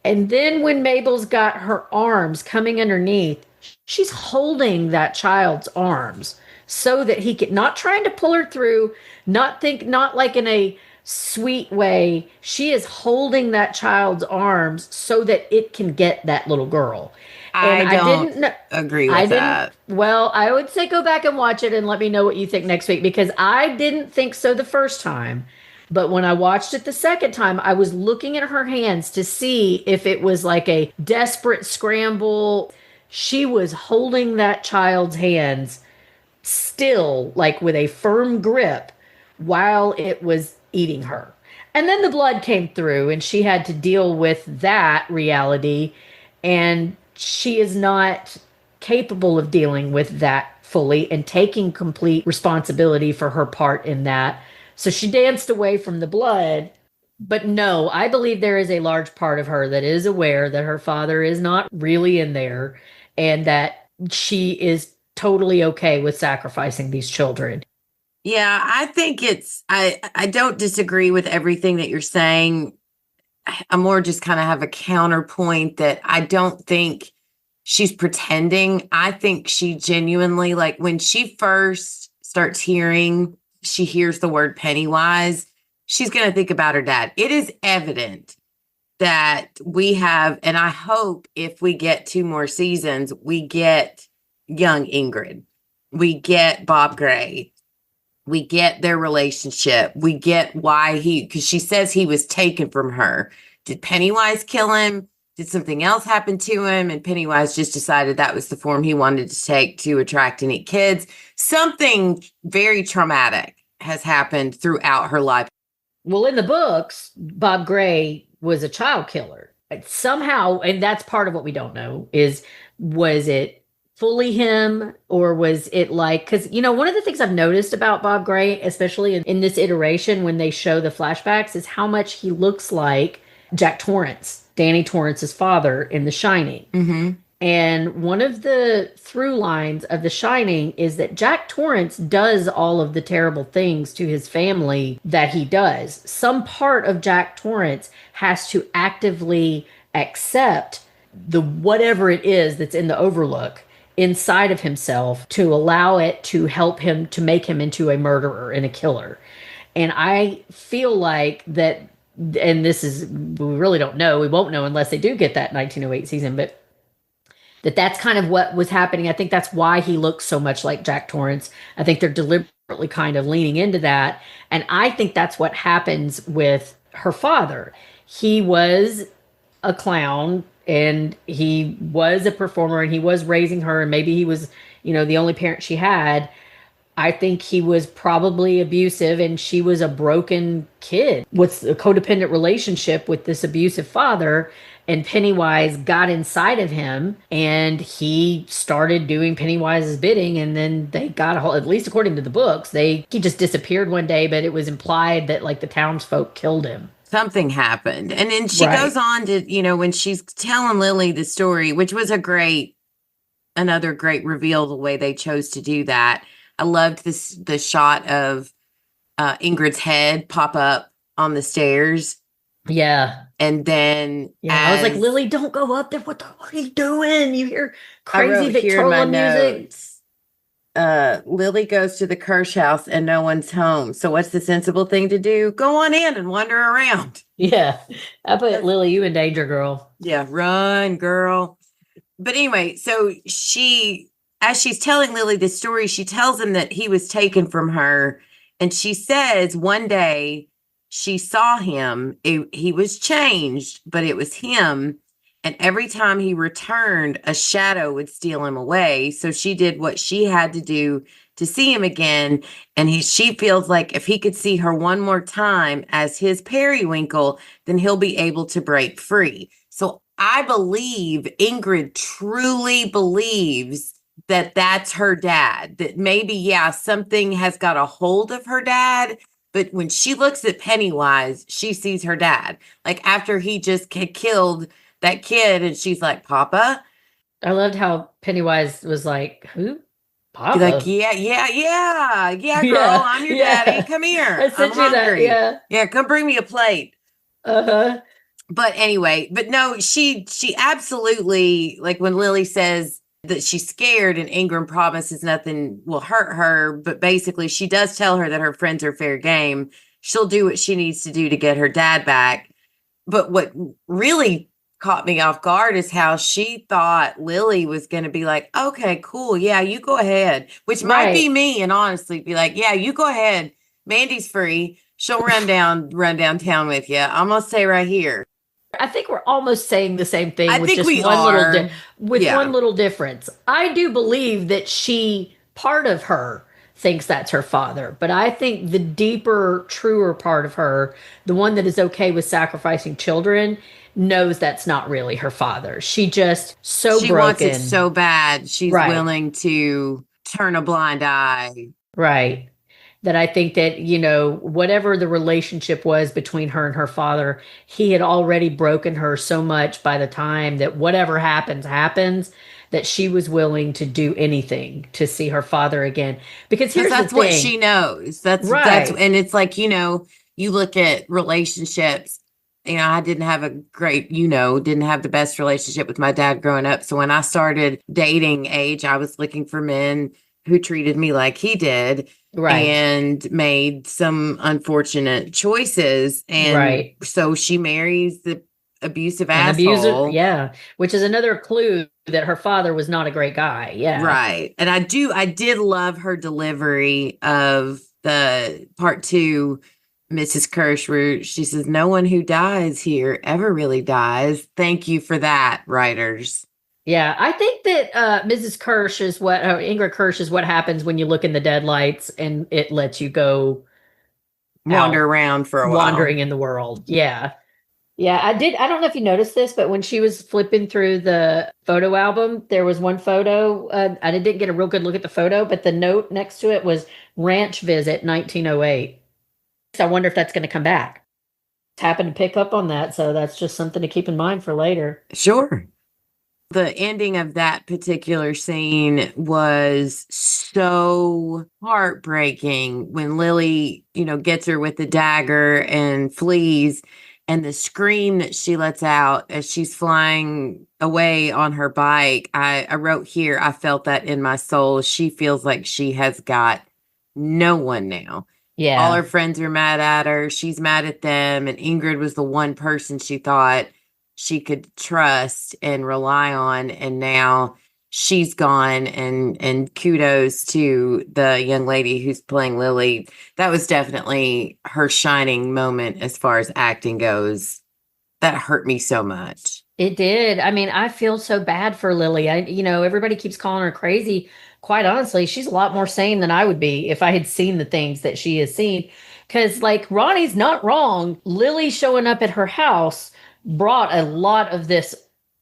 S5: And then when Mabel's got her arms coming underneath, she's holding that child's arms so that he could, not trying to pull her through, not like in a sweet way. She is holding that child's arms so that it can get that little girl. And
S4: I didn't agree with that.
S5: Well, I would say go back and watch it and let me know what you think next week, because I didn't think so the first time. But when I watched it the second time, I was looking at her hands to see if it was like a desperate scramble. She was holding that child's hands still, like with a firm grip, while it was eating her. And then the blood came through and she had to deal with that reality. And she is not capable of dealing with that fully and taking complete responsibility for her part in that. So she danced away from the blood. But no, I believe there is a large part of her that is aware that her father is not really in there and that she is totally okay with sacrificing these children.
S4: Yeah, I think I don't disagree with everything that you're saying. I more just kind of have a counterpoint that I don't think she's pretending. I think she genuinely, like when she first starts she hears the word Pennywise, she's going to think about her dad. It is evident that we have, and I hope if we get 2 more seasons, we get young Ingrid. We get Bob Gray. We get their relationship. We get why because she says he was taken from her. Did Pennywise kill him? Did something else happen to him? And Pennywise just decided that was the form he wanted to take to attract and eat kids. Something very traumatic has happened throughout her life.
S5: Well, in the books, Bob Gray was a child killer. Somehow, and that's part of what we don't know, was it fully him, or was it like, because, one of the things I've noticed about Bob Gray, especially in this iteration when they show the flashbacks, is how much he looks like Jack Torrance, Danny Torrance's father in The Shining.
S4: Mm-hmm.
S5: And one of the through lines of The Shining is that Jack Torrance does all of the terrible things to his family that he does. Some part of Jack Torrance has to actively accept the whatever it is that's in the Overlook inside of himself to allow it to help him to make him into a murderer and a killer. And I feel like that, and this is, we really don't know, we won't know unless they do get that 1908 season, but that's kind of what was happening. I think that's why he looks so much like Jack Torrance. I think they're deliberately kind of leaning into that. And I think that's what happens with her father. He was a clown and he was a performer and he was raising her, and maybe he was, the only parent she had. I think he was probably abusive and she was a broken kid with a codependent relationship with this abusive father. And Pennywise got inside of him and he started doing Pennywise's bidding. And then they got a hold, at least according to the books, he just disappeared one day, but it was implied that like the townsfolk killed him.
S4: Something happened. And then she goes on to, when she's telling Lily the story, which was another great reveal, the way they chose to do that. I loved the shot of Ingrid's head pop up on the stairs.
S5: Yeah.
S4: And then
S5: I was like, Lily, don't go up there. What are you doing? You hear crazy Victrola music.
S4: Lily goes to the Kirsch house and no one's home. So what's the sensible thing to do? Go on in and wander around.
S5: Yeah. I put Lily, you in danger, girl.
S4: Yeah, run, girl. But anyway, so as she's telling Lily the story, she tells him that he was taken from her. And she says one day she saw him. He was changed, but it was him. And every time he returned, a shadow would steal him away. So she did what she had to do to see him again. And she feels like if he could see her one more time as his periwinkle, then he'll be able to break free. So I believe Ingrid truly believes that that's her dad, that maybe, something has got a hold of her dad. But when she looks at Pennywise, she sees her dad. Like after he just killed that kid, and she's like, Papa?
S5: I loved how Pennywise was like, who? Papa?
S4: Like, yeah, girl, I'm your daddy. Come here.
S5: I sent you
S4: hungry.
S5: That,
S4: yeah, come bring me a plate.
S5: Uh-huh.
S4: But anyway, no, she absolutely, like when Lily says that she's scared and Ingram promises nothing will hurt her, but basically she does tell her that her friends are fair game. She'll do what she needs to do to get her dad back. But what really caught me off guard is how she thought Lily was going to be like, okay, cool. Yeah, you go ahead, which might be me. And honestly be like, yeah, you go ahead. Mandy's free. She'll run downtown with you. I'm going to stay right here.
S5: I think we're almost saying the same thing.
S4: I
S5: with
S4: think
S5: just
S4: we
S5: one
S4: are.
S5: One little difference. I do believe that part of her thinks that's her father, but I think the deeper, truer part of her, the one that is okay with sacrificing children, knows that's not really her father. She just she broken.
S4: Wants it so bad. She's willing to turn a blind eye.
S5: Right. That I think that, whatever the relationship was between her and her father, he had already broken her so much by the time that whatever happens, that she was willing to do anything to see her father again. Because that's
S4: what she knows. That's and it's like, you look at relationships. I didn't have didn't have the best relationship with my dad growing up. So when I started dating age, I was looking for men who treated me like he did. Right. And made some unfortunate choices. And so she marries the abusive asshole.
S5: Yeah. Which is another clue that her father was not a great guy. Yeah.
S4: Right. And I did love her delivery of the part 2, Mrs. Kirsch, where she says, "No one who dies here ever really dies." Thank you for that, writers.
S5: Yeah, I think that Mrs. Kirsch is what Ingrid Kirsch is what happens when you look in the deadlights and it lets you go
S4: Wander
S5: out,
S4: around for a
S5: wandering
S4: while.
S5: in the world. Yeah. Yeah, I did. I don't know if you noticed this, but when she was flipping through the photo album, there was one photo. I didn't get a real good look at the photo, but the note next to it was Ranch Visit 1908. So I wonder if that's going to come back. Happened to pick up on that, so that's just something to keep in mind for later.
S4: Sure. The ending of that particular scene was so heartbreaking when Lily, gets her with the dagger and flees, and the scream that she lets out as she's flying away on her bike. I wrote here, I felt that in my soul. She feels like she has got no one now.
S5: Yeah.
S4: All her friends are mad at her. She's mad at them. And Ingrid was the one person she thought she could trust and rely on. And now she's gone. And kudos to the young lady who's playing Lily. That was definitely her shining moment as far as acting goes. That hurt me so much.
S5: It did. I mean, I feel so bad for Lily. Everybody keeps calling her crazy. Quite honestly, she's a lot more sane than I would be if I had seen the things that she has seen. Because, like, Ronnie's not wrong. Lily showing up at her house brought a lot of this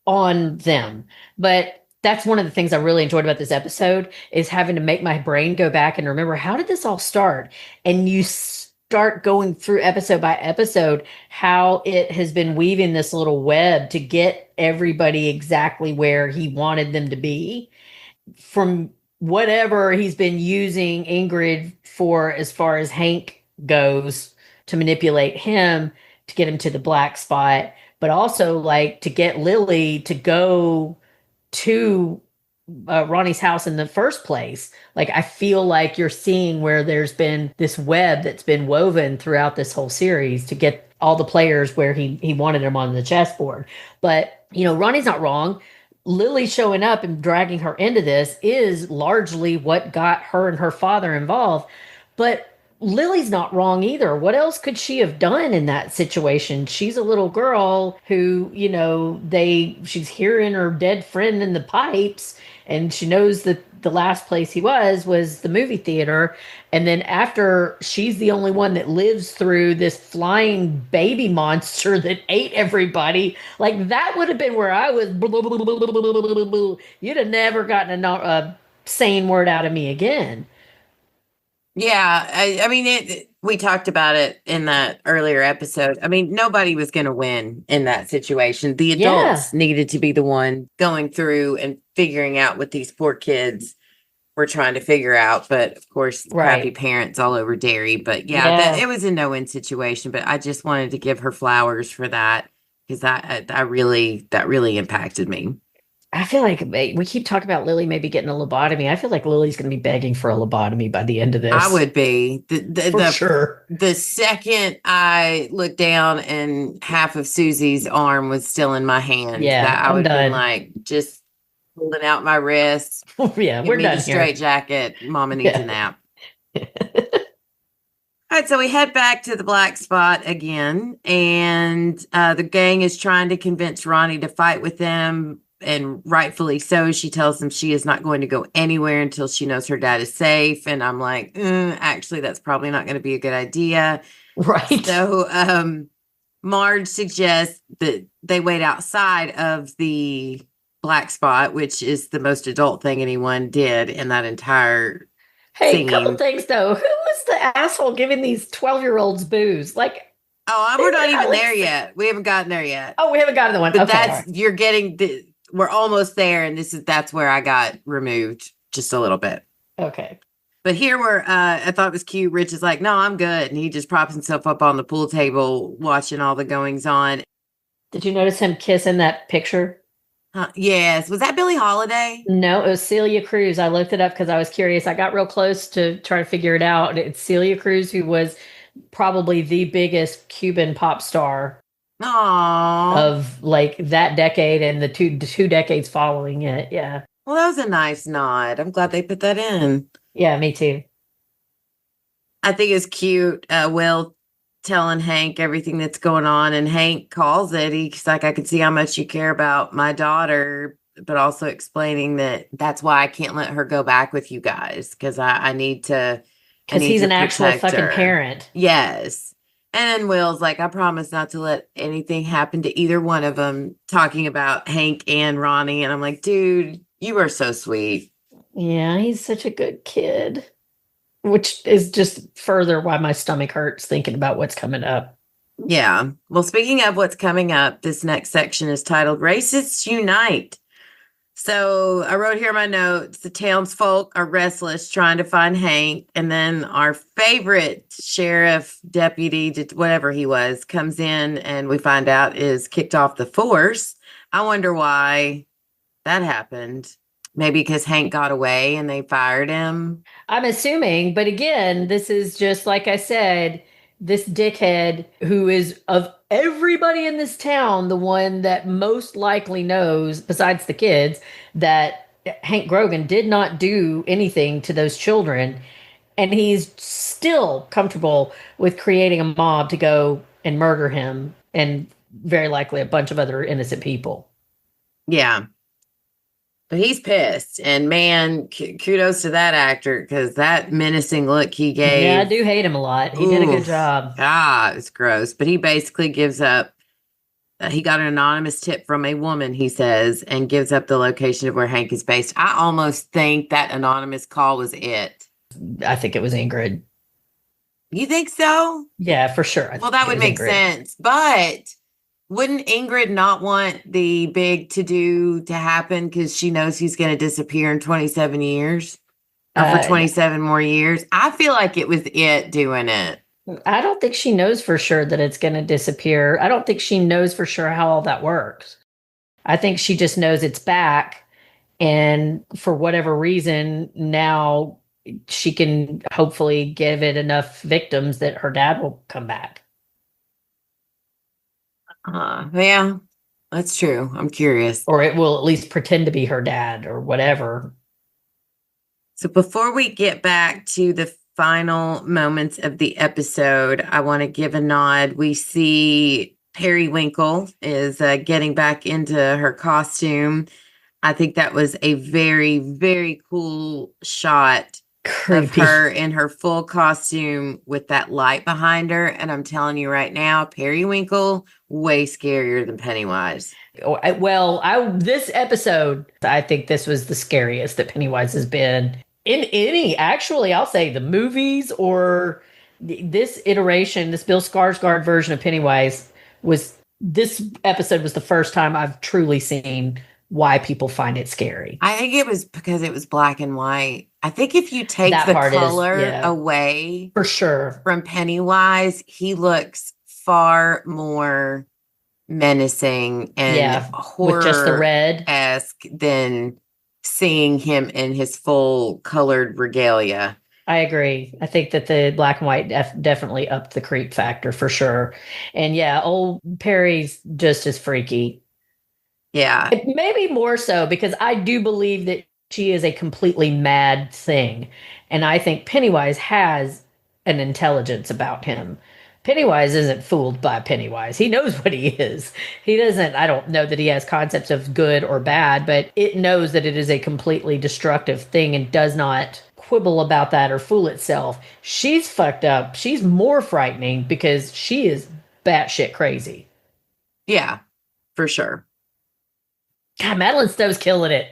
S5: on them. But that's one of the things I really enjoyed about this episode is having to make my brain go back and remember, how did this all start? And you start going through episode by episode how it has been weaving this little web to get everybody exactly where he wanted them to be, from whatever he's been using Ingrid for as far as Hank goes to manipulate him to get him to the black spot, but also like to get Lily to go to Ronnie's house in the first place. Like, I feel like you're seeing where there's been this web that's been woven throughout this whole series to get all the players where he wanted them on the chessboard. But, Ronnie's not wrong. Lily showing up and dragging her into this is largely what got her and her father involved. But Lily's not wrong either. What else could she have done in that situation? She's a little girl who, she's hearing her dead friend in the pipes, and she knows that the last place he was the movie theater. And then after, she's the only one that lives through this flying baby monster that ate everybody. Like, that would have been where I was. You'd have never gotten a sane word out of me again.
S4: Yeah, I mean, we talked about it in that earlier episode. I mean, nobody was going to win in that situation. The adults needed to be the one going through and figuring out what these poor kids were trying to figure out. But of course, crappy parents all over Derry. But it was a no-win situation. But I just wanted to give her flowers for that, because that really impacted me.
S5: I feel like we keep talking about Lily maybe getting a lobotomy. I feel like Lily's going to be begging for a lobotomy by the end of this.
S4: I would be.
S5: For sure.
S4: The second I looked down and half of Susie's arm was still in my hand, I would have been like, just holding out my wrists.
S5: Yeah, we're done here.
S4: Straight jacket. Mama needs a nap. All right, so we head back to the black spot again, and the gang is trying to convince Ronnie to fight with them. And rightfully so. She tells them she is not going to go anywhere until she knows her dad is safe. And I'm like, actually, that's probably not going to be a good idea.
S5: Right.
S4: So Marge suggests that they wait outside of the black spot, which is the most adult thing anyone did in that entire scene.
S5: A couple things, though. Who was the asshole giving these 12-year-olds booze? Like,
S4: we're not even there yet. We haven't gotten there yet.
S5: Oh, we haven't gotten the one.
S4: But
S5: okay,
S4: you're getting we're almost there, and that's where I got removed just a little bit.
S5: Okay.
S4: But here I thought it was cute. Rich is like, no, I'm good. And he just props himself up on the pool table watching all the goings on.
S5: Did you notice him kissing that picture?
S4: Yes. Was that Billie Holiday?
S5: No, it was Celia Cruz. I looked it up because I was curious. I got real close to try to figure it out. It's Celia Cruz, who was probably the biggest Cuban pop star of like that decade and the two decades following it. Yeah.
S4: Well, that was a nice nod. I'm glad they put that in.
S5: Yeah, me too.
S4: I think it's cute. Will telling Hank everything that's going on, and Hank calls it. He's like, I can see how much you care about my daughter, but also explaining that that's why I can't let her go back with you guys because I need to.
S5: Because he's an actual
S4: protect
S5: fucking
S4: her.
S5: parent.
S4: Yes. And then Will's like, I promise not to let anything happen to either one of them, talking about Hank and Ronnie. And I'm like, dude, you are so sweet.
S5: Yeah, he's such a good kid. Which is just further why my stomach hurts thinking about what's coming up.
S4: Yeah. Well, speaking of what's coming up, this next section is titled Racists Unite. So I wrote here in my notes, the townsfolk are restless trying to find Hank. And then our favorite sheriff, deputy, whatever he was, comes in and we find out is kicked off the force. I wonder why that happened. Maybe because Hank got away and they fired him.
S5: I'm assuming, but again, this is just like I said, this dickhead who is of everybody in this town, the one that most likely knows, besides the kids, that Hank Grogan did not do anything to those children. And he's still comfortable with creating a mob to go and murder him and very likely a bunch of other innocent people.
S4: Yeah. But he's pissed. And man, kudos to that actor because that menacing look he gave.
S5: Yeah, I do hate him a lot. He did a good job.
S4: It's gross. But he basically gives up. He got an anonymous tip from a woman, he says, and gives up the location of where Hank is based. I almost think that anonymous call was it.
S5: I think it was Ingrid.
S4: You think so?
S5: Yeah, for sure.
S4: Well, that would make sense. But wouldn't Ingrid not want the big to-do to happen because she knows he's going to disappear in 27 years? Or for 27 more years? I feel like it was it doing it.
S5: I don't think she knows for sure that it's going to disappear. I don't think she knows for sure how all that works. I think she just knows it's back. And for whatever reason, now she can hopefully give it enough victims that her dad will come back.
S4: Yeah, that's true. I'm curious.
S5: Or it will at least pretend to be her dad or whatever.
S4: So before we get back to the final moments of the episode, I want to give a nod. We see Periwinkle is getting back into her costume. I think that was a very, very cool shot of her in her full costume with that light behind her. And I'm telling you right now, Periwinkle, way scarier than Pennywise.
S5: Well, this episode, I think this was the scariest that Pennywise has been in any, actually, I'll say the movies or this iteration, this Bill Skarsgård version of Pennywise this episode was the first time I've truly seen why people find it scary.
S4: I think it was because it was black and white. I think if you take the color away
S5: for sure
S4: from Pennywise, he looks far more menacing and horror
S5: with just the red-esque
S4: than seeing him in his full colored regalia.
S5: I agree. I think that the black and white definitely upped the creep factor for sure. And yeah, old Perry's just as freaky.
S4: Yeah.
S5: Maybe more so because I do believe that she is a completely mad thing. And I think Pennywise has an intelligence about him. Pennywise isn't fooled by Pennywise. He knows what he is. He doesn't, I don't know that he has concepts of good or bad, but it knows that it is a completely destructive thing and does not quibble about that or fool itself. She's fucked up. She's more frightening because she is batshit crazy.
S4: Yeah, for sure.
S5: God, Madeline Stowe's killing it.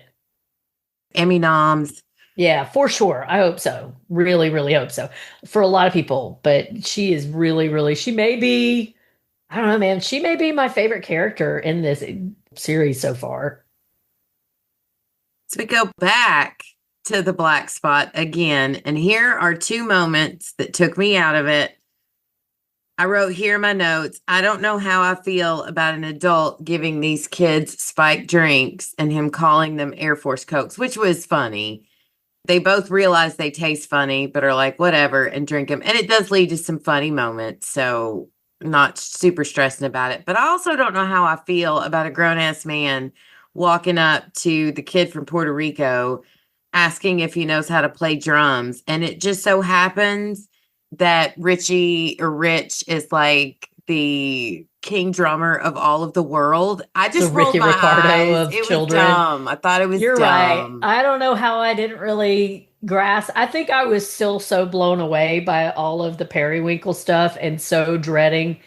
S4: Emmy noms.
S5: Yeah, for sure. I hope so. Really, really hope so. For a lot of people. But she is really, really, she may be, I don't know, man. She may be my favorite character in this series so far.
S4: So we go back to the black spot again. And here are two moments that took me out of it. I wrote here in my notes, I don't know how I feel about an adult giving these kids spiked drinks and him calling them Air Force Cokes, which was funny. They both realize they taste funny, but are like, whatever, and drink them. And it does lead to some funny moments. So not super stressing about it. But I also don't know how I feel about a grown-ass man walking up to the kid from Puerto Rico, asking if he knows how to play drums. And it just so happens that Richie or Rich is like the king drummer of all of the world. I
S5: The
S4: just rolled
S5: Ricky
S4: my
S5: Ricardo
S4: eyes.
S5: of
S4: It was
S5: children.
S4: dumb. I thought it was
S5: You're right.
S4: dumb.
S5: I don't know how I didn't really grasp. I think I was still so blown away by all of the periwinkle stuff and so dreading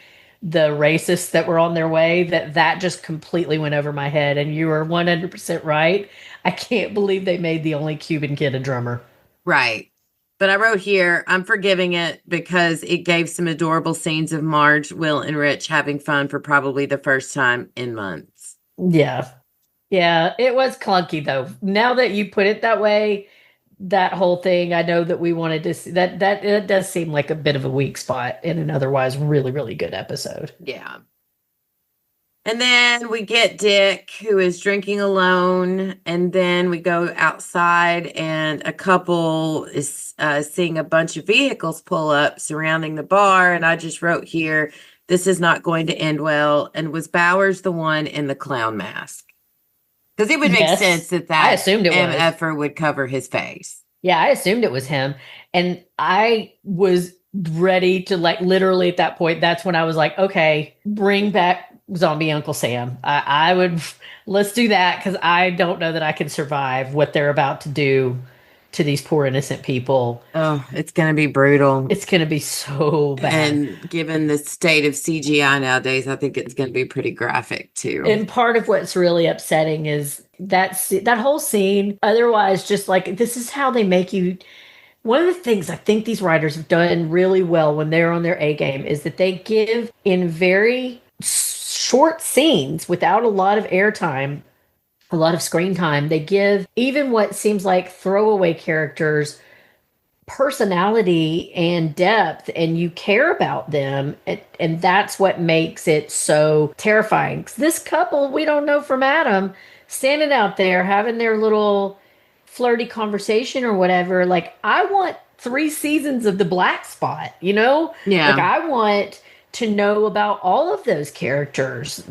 S5: the racists that were on their way that just completely went over my head. And you were 100% right. I can't believe they made the only Cuban kid a drummer.
S4: Right. But I wrote here, I'm forgiving it because it gave some adorable scenes of Marge, Will, and Rich having fun for probably the first time in months.
S5: Yeah. Yeah, it was clunky though. Now that you put it that way, that whole thing, I know that we wanted to see that it does seem like a bit of a weak spot in an otherwise really, really good episode.
S4: Yeah. And then we get Dick, who is drinking alone. And then we go outside, and a couple is seeing a bunch of vehicles pull up surrounding the bar. And I just wrote here, this is not going to end well. And was Bowers the one in the clown mask? Because it would make
S5: Yes,
S4: sense that
S5: I assumed it was.
S4: MFer would cover his face.
S5: Yeah, I assumed it was him. And I was ready to, like, literally at that point, that's when I was like, okay, bring back zombie Uncle Sam. I would, let's do that, because I don't know that I can survive what they're about to do to these poor innocent people.
S4: Oh, it's going to be brutal.
S5: It's going to be so bad.
S4: And given the state of CGI nowadays, I think it's going to be pretty graphic too.
S5: And part of what's really upsetting is that whole scene. Otherwise, just like, this is how they make you. One of the things I think these writers have done really well when they're on their A game is that they give, in very short scenes without a lot of airtime, a lot of screen time, they give even what seems like throwaway characters personality and depth, and you care about them, and that's what makes it so terrifying. 'Cause this couple, we don't know from Adam, standing out there having their little flirty conversation or whatever. Like, I want 3 seasons of the Black Spot, you know?
S4: Yeah.
S5: Like, I want to know about all of those characters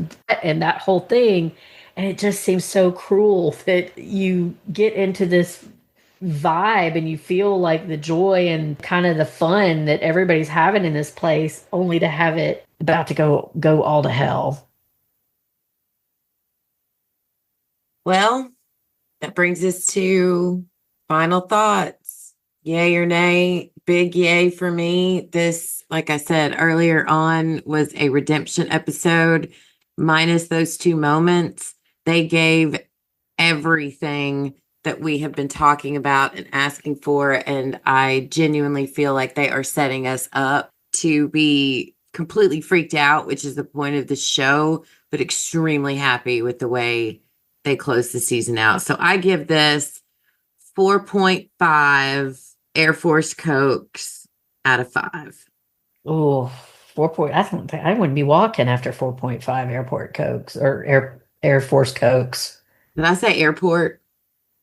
S5: and that whole thing. And it just seems so cruel that you get into this vibe and you feel like the joy and kind of the fun that everybody's having in this place, only to have it about to go all to hell.
S4: Well, that brings us to final thoughts. Yay or nay? Big yay for me. This, like I said earlier on, was a redemption episode. Minus those 2 moments, they gave everything that we have been talking about and asking for. And I genuinely feel like they are setting us up to be completely freaked out, which is the point of the show, but extremely happy with the way they close the season out. So I give this 4.5 Air Force Cokes out of 5.
S5: Oh, 4 point. I wouldn't be walking after 4.5 airport Cokes or Air Force Cokes.
S4: Did I say airport?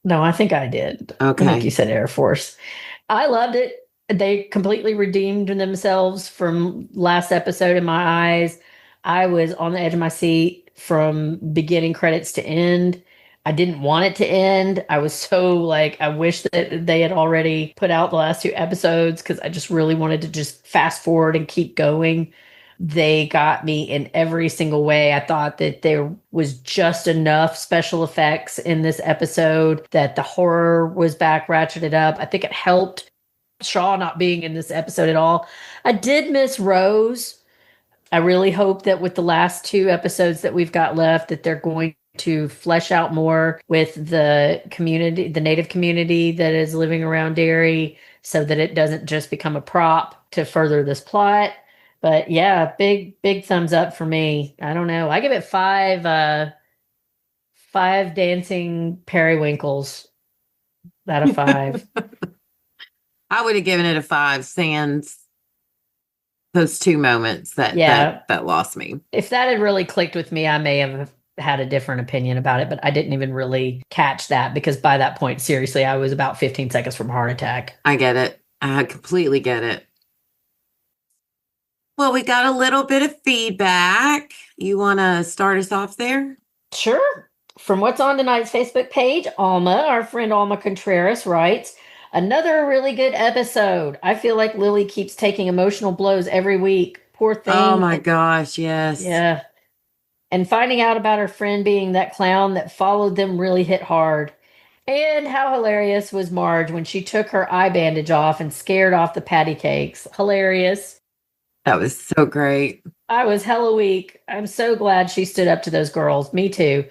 S5: No, I think I did.
S4: Okay.
S5: I think you said Air Force. I loved it. They completely redeemed themselves from last episode in my eyes. I was on the edge of my seat from beginning credits to end. I didn't want it to end. I was so like, I wish that they had already put out the last 2 episodes, because I just really wanted to just fast forward and keep going. They got me in every single way. I thought that there was just enough special effects in this episode, that the horror was back ratcheted up. I think it helped Shaw not being in this episode at all. I did miss Rose. I really hope that with the last 2 episodes that we've got left, that they're going to flesh out more with the community, the native community that is living around Derry, so that it doesn't just become a prop to further this plot. But yeah, big thumbs up for me. I don't know. I give it 5 dancing periwinkles out of 5.
S4: I would have given it a 5 sans those 2 moments that lost me.
S5: If that had really clicked with me, I may have had a different opinion about it, but I didn't even really catch that, because by that point, seriously, I was about 15 seconds from a heart attack.
S4: I get it. I completely get it. Well, we got a little bit of feedback. You want to start us off there?
S5: Sure. From what's on tonight's Facebook page, Alma, our friend Alma Contreras, writes, Another really good episode. I feel like Lily keeps taking emotional blows every week. Poor thing.
S4: Oh my gosh, yes.
S5: Yeah. And finding out about her friend being that clown that followed them really hit hard. And how hilarious was Marge when she took her eye bandage off and scared off the patty cakes. Hilarious.
S4: That was so great.
S5: I was hella weak. I'm so glad she stood up to those girls. Me too.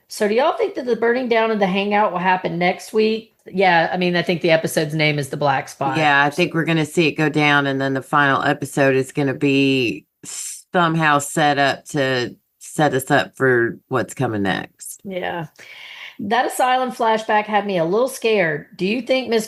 S5: So do y'all think that the burning down of the hangout will happen next week? Yeah, I mean, I think the episode's name is The Black Spot.
S4: Yeah, I think we're going to see it go down, and then the final episode is going to be somehow set up to set us up for what's coming next.
S5: Yeah. That asylum flashback had me a little scared. Do you think Miss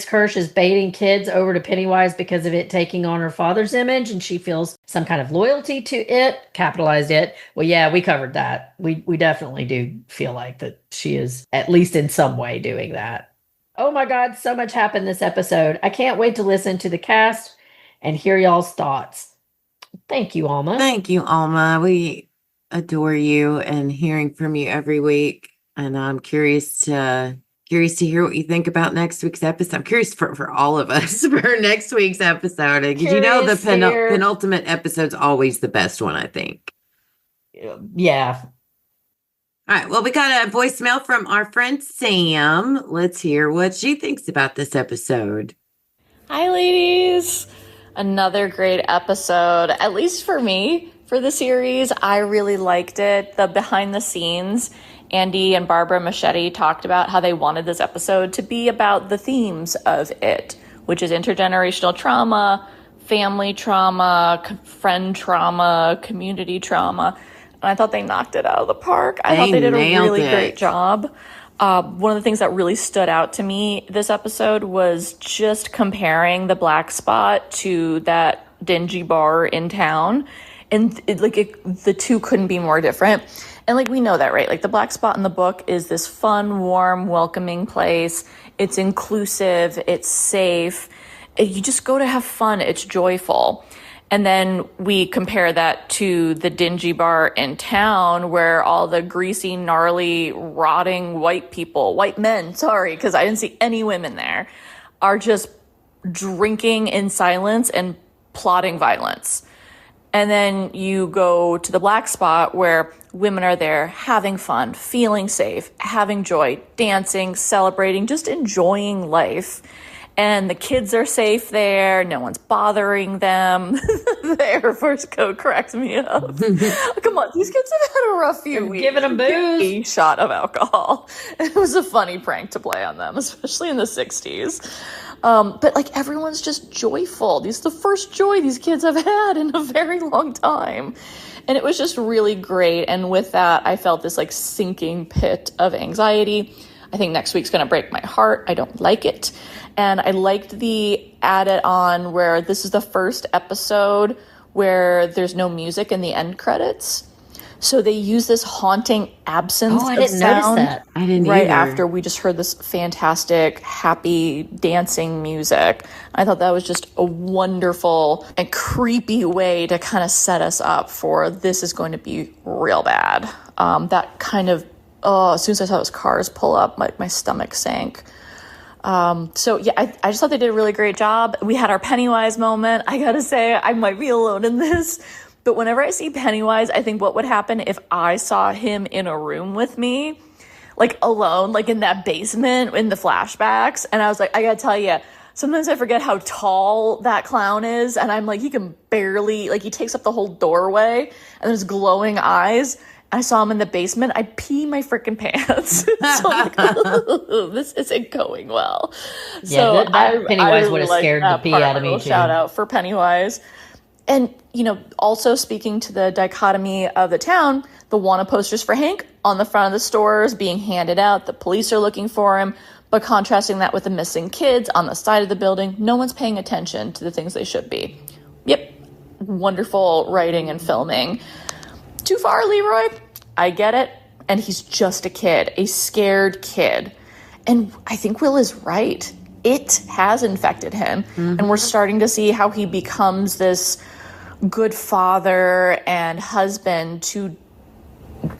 S5: Kirsch is baiting kids over to Pennywise because of it taking on her father's image and she feels some kind of loyalty to it? Capitalized it. Well, yeah, we covered that. We definitely do feel like that she is at least in some way doing that. Oh my God, so much happened this episode. I can't wait to listen to the cast and hear y'all's thoughts. Thank you, Alma.
S4: Thank you, Alma. We adore you and hearing from you every week. And I'm curious to hear what you think about next week's episode. I'm curious for all of us for next week's episode. Because you know the penultimate episode's always the best one, I think.
S5: Yeah.
S4: All right. Well, we got a voicemail from our friend Sam. Let's hear what she thinks about this episode.
S6: Hi, ladies. Another great episode, at least for me, for the series. I really liked it. The behind the scenes, Andy and Barbara Machete talked about how they wanted this episode to be about the themes of it, which is intergenerational trauma, family trauma, friend trauma, community trauma. And I thought they knocked it out of the park. I thought they did a really great job. One of the things that really stood out to me this episode was just comparing the Black Spot to that dingy bar in town. And the two couldn't be more different. And we know that, right? The Black Spot in the book is this fun, warm, welcoming place. It's inclusive. It's safe. You just go to have fun. It's joyful. And then we compare that to the dingy bar in town where all the greasy, gnarly, rotting white men, because I didn't see any women there, are just drinking in silence and plotting violence. And then you go to the Black Spot where women are there having fun, feeling safe, having joy, dancing, celebrating, just enjoying life. And the kids are safe there. No one's bothering them. The Air Force code cracks me up. Come on, these kids have had a rough few weeks.
S5: Giving them booze.
S6: A shot of alcohol. It was a funny prank to play on them, especially in the 60s. But everyone's just joyful. This is the first joy these kids have had in a very long time. And it was just really great. And with that, I felt this sinking pit of anxiety. I think next week's going to break my heart. I don't like it. And I liked the added on where this is the first episode where there's no music in the end credits. So they use this haunting absence
S5: I
S6: of
S5: didn't
S6: sound
S5: notice that.
S4: I didn't
S6: right
S4: either.
S6: after we just heard this fantastic, happy dancing music. I thought that was just a wonderful and creepy way to kind of set us up for this is going to be real bad. That kind of, as soon as I saw those cars pull up, my stomach sank. I just thought they did a really great job. We had our Pennywise moment. I gotta say, I might be alone in this, but whenever I see Pennywise, I think what would happen if I saw him in a room with me, alone, in that basement in the flashbacks. And I was I gotta tell you, sometimes I forget how tall that clown is. And I'm he can barely, he takes up the whole doorway and there's glowing eyes. I saw him in the basement. I pee my freaking pants. So I'm this isn't going well.
S5: Yeah,
S6: so
S5: that Pennywise would have
S6: really
S5: scared the pee out of me too.
S6: Shout out for Pennywise. And, also speaking to the dichotomy of the town, the wanted posters for Hank on the front of the stores being handed out. The police are looking for him, but contrasting that with the missing kids on the side of the building, no one's paying attention to the things they should be. Yep. Wonderful writing and filming. Too far, Leroy? I get it. And he's just a kid, a scared kid. And I think Will is right. It has infected him. Mm-hmm. And we're starting to see how he becomes this good father and husband to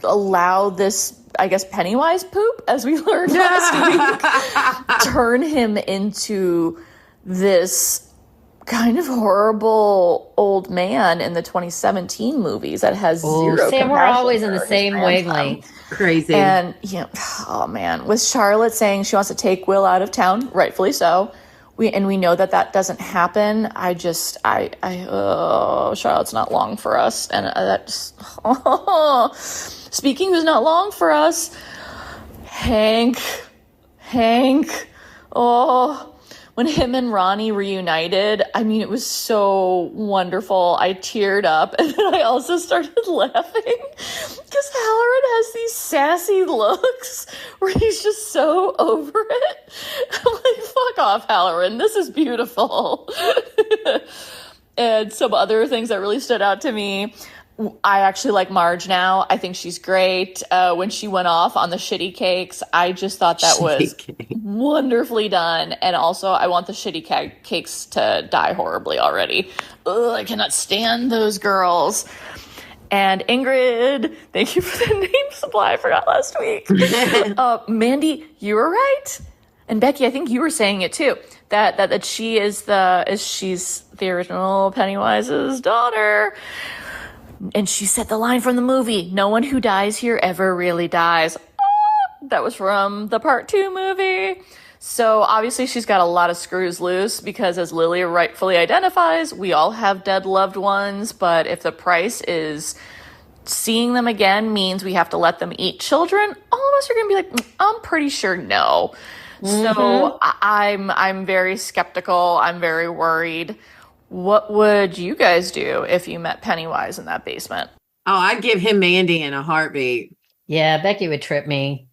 S6: allow this, I guess, Pennywise poop, as we learned last week, turn him into this kind of horrible old man in the 2017 movies that has zero
S5: Sam, we're
S6: compassion
S5: always in
S6: for
S5: the
S6: his
S5: same
S6: grandson.
S5: wavelength.
S4: Crazy.
S6: And, oh man, with Charlotte saying she wants to take Will out of town, rightfully so. We know that doesn't happen. Charlotte's not long for us. And that just, speaking who's not long for us, Hank, when him and Ronnie reunited, I mean, it was so wonderful. I teared up, and then I also started laughing because Halloran has these sassy looks where he's just so over it. I'm like, fuck off, Halloran. This is beautiful. And some other things that really stood out to me. I actually like Marge now. I think she's great. When she went off on the shitty cakes, I just thought that was wonderfully done. And also, I want the shitty cakes to die horribly already. Ugh, I cannot stand those girls. And Ingrid, thank you for the name supply I forgot last week. Mandy, you were right. And Becky, I think you were saying it too. That she she's the original Pennywise's daughter. And she said the line from the movie, "No one who dies here ever really dies." That was from the Part 2 movie. So obviously she's got a lot of screws loose because, as Lily rightfully identifies, we all have dead loved ones. But if the price is seeing them again means we have to let them eat children, all of us are going to be like, I'm pretty sure no. Mm-hmm. So I'm very skeptical. I'm very worried. What would you guys do if you met Pennywise in that basement?
S4: Oh, I'd give him Mandy in a heartbeat.
S5: Yeah, Becky would trip me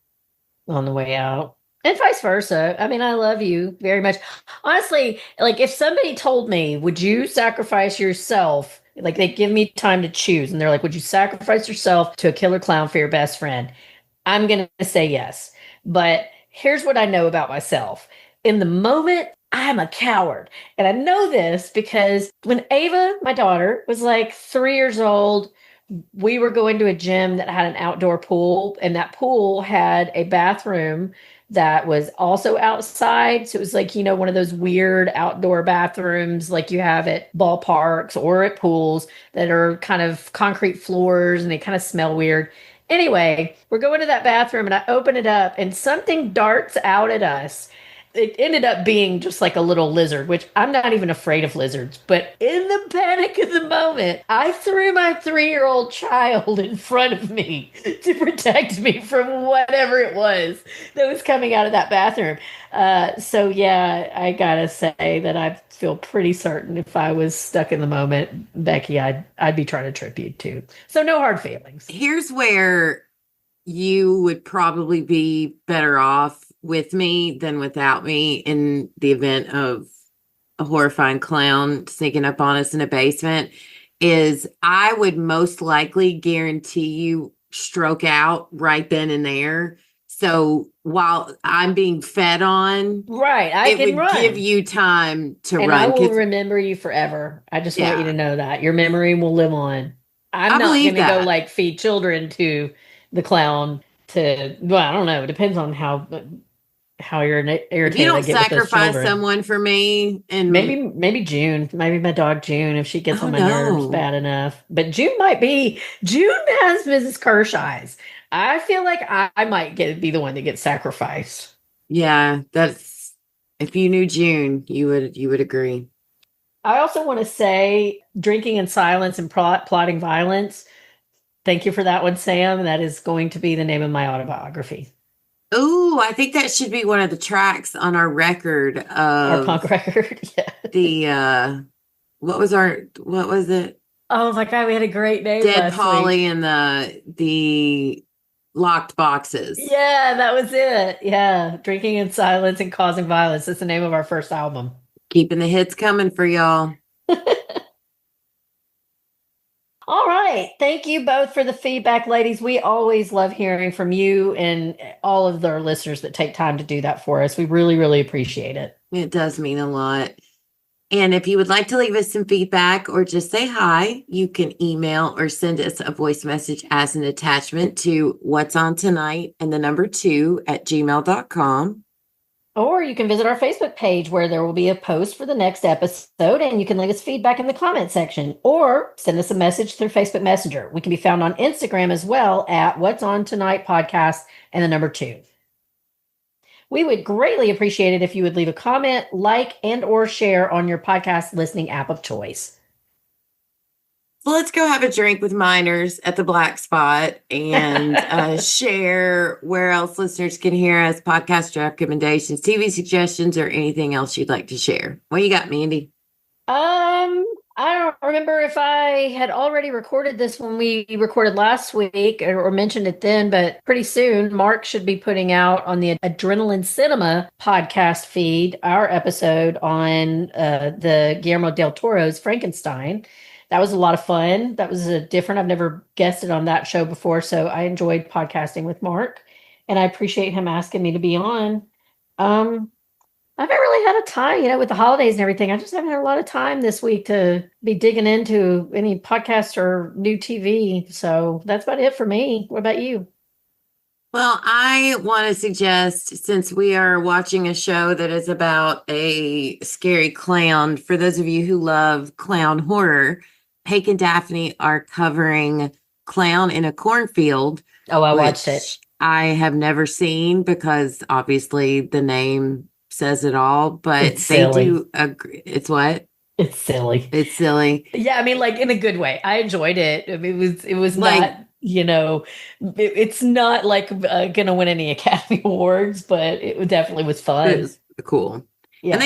S5: on the way out. And vice versa. I mean, I love you very much. Honestly, like if somebody told me, would you sacrifice yourself? Like they give me time to choose. And they're like, would you sacrifice yourself to a killer clown for your best friend? I'm going to say yes. But here's what I know about myself. In the moment, I'm a coward. And I know this because when Ava, my daughter, was like 3 years old, we were going to a gym that had an outdoor pool, and that pool had a bathroom that was also outside. So it was like, one of those weird outdoor bathrooms like you have at ballparks or at pools that are kind of concrete floors and they kind of smell weird. Anyway, we're going to that bathroom and I open it up and something darts out at us. It ended up being just like a little lizard, which I'm not even afraid of lizards. But in the panic of the moment, I threw my 3-year-old child in front of me to protect me from whatever it was that was coming out of that bathroom. So yeah, I gotta say that I feel pretty certain if I was stuck in the moment, Becky, I'd be trying to trip you too. So no hard feelings.
S4: Here's where you would probably be better off with me than without me in the event of a horrifying clown sneaking up on us in a basement. Is I would most likely guarantee you stroke out right then and there. So while I'm being fed on,
S5: right, I can
S4: would give you time to
S5: and
S4: run.
S5: I will remember you forever. I just want you to know that your memory will live on. I'm not going to go like feed children to the clown. I don't know. It depends on how you're irritated.
S4: If you don't sacrifice someone for me, and
S5: maybe June, maybe my dog June, if she gets on my nerves bad enough. But June has Mrs. Kirsch eyes. I feel like I might be the one that gets sacrificed.
S4: Yeah, that's if you knew June, you would agree.
S5: I also want to say, drinking in silence and plotting violence. Thank you for that one, Sam. That is going to be the name of my autobiography.
S4: Oh, I think that should be one of the tracks on our record.
S5: Our punk record. Yeah.
S4: What was it?
S5: Oh my God, we had a great name.
S4: Dead Polly and the Locked Boxes.
S5: Yeah, that was it. Yeah. Drinking in silence and causing violence. That's the name of our first album.
S4: Keeping the hits coming for y'all.
S5: All right. Thank you both for the feedback, ladies. We always love hearing from you and all of our listeners that take time to do that for us. We really, really appreciate it.
S4: It does mean a lot. And if you would like to leave us some feedback or just say hi, you can email or send us a voice message as an attachment to what's on tonight and the number 2 at gmail.com.
S5: Or you can visit our Facebook page where there will be a post for the next episode and you can leave us feedback in the comment section or send us a message through Facebook Messenger. We can be found on Instagram as well at What's On Tonight Podcast and the number 2. We would greatly appreciate it if you would leave a comment, like, and or share on your podcast listening app of choice.
S4: So let's go have a drink with minors at the Black Spot and share where else listeners can hear us, podcast recommendations, TV suggestions, or anything else you'd like to share. What you got, Mandy?
S5: I don't remember if I had already recorded this when we recorded last week or mentioned it then, but pretty soon Mark should be putting out on the Adrenaline Cinema podcast feed our episode on the Guillermo del Toro's Frankenstein. That was a lot of fun. That was different. I've never guested on that show before, so I enjoyed podcasting with Mark, and I appreciate him asking me to be on. I haven't really had a time, with the holidays and everything. I just haven't had a lot of time this week to be digging into any podcasts or new TV. So that's about it for me. What about you?
S4: Well, I want to suggest, since we are watching a show that is about a scary clown, for those of you who love clown horror, Hake and Daphne are covering Clown in a Cornfield.
S5: Oh, I watched it.
S4: I have never seen because obviously the name says it all, but
S5: it's silly.
S4: Do agree. It's what?
S5: It's silly.
S4: It's silly.
S5: Yeah, I mean, like in a good way. I enjoyed it. I mean, it was like, not, it's not like gonna win any Academy Awards, but it definitely was fun.
S4: It was cool. Yeah. And